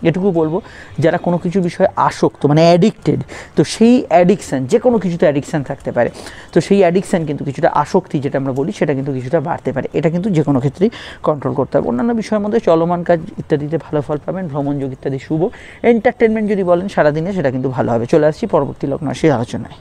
এটুকু বলবো, যারা কোনো কিছু বিষয়ে আসক্ত মানে অ্যাডিক্টেড, তো সেই অ্যাডিকশান, যে কোনো কিছুতে অ্যাডিকশান থাকতে পারে, তো সেই অ্যাডিকশান কিন্তু কিছুটা আসক্তি যেটা আমরা বলি সেটা কিন্তু কিছুটা বাড়তে পারে, এটা কিন্তু যে কোনো ক্ষেত্রেই কন্ট্রোল করতে হবে। অন্যান্য বিষয়ের মধ্যে চলমান কাজ ইত্যাদিতে ভালো ফল পাবেন, ভ্রমণযোগ ইত্যাদি শুভ। এন্টারটেনমেন্ট যদি বলেন সারাদিনে সেটা কিন্তু ভালো হবে। চলে আসছি পরবর্তী লগ্ন রাশির আলোচনায়।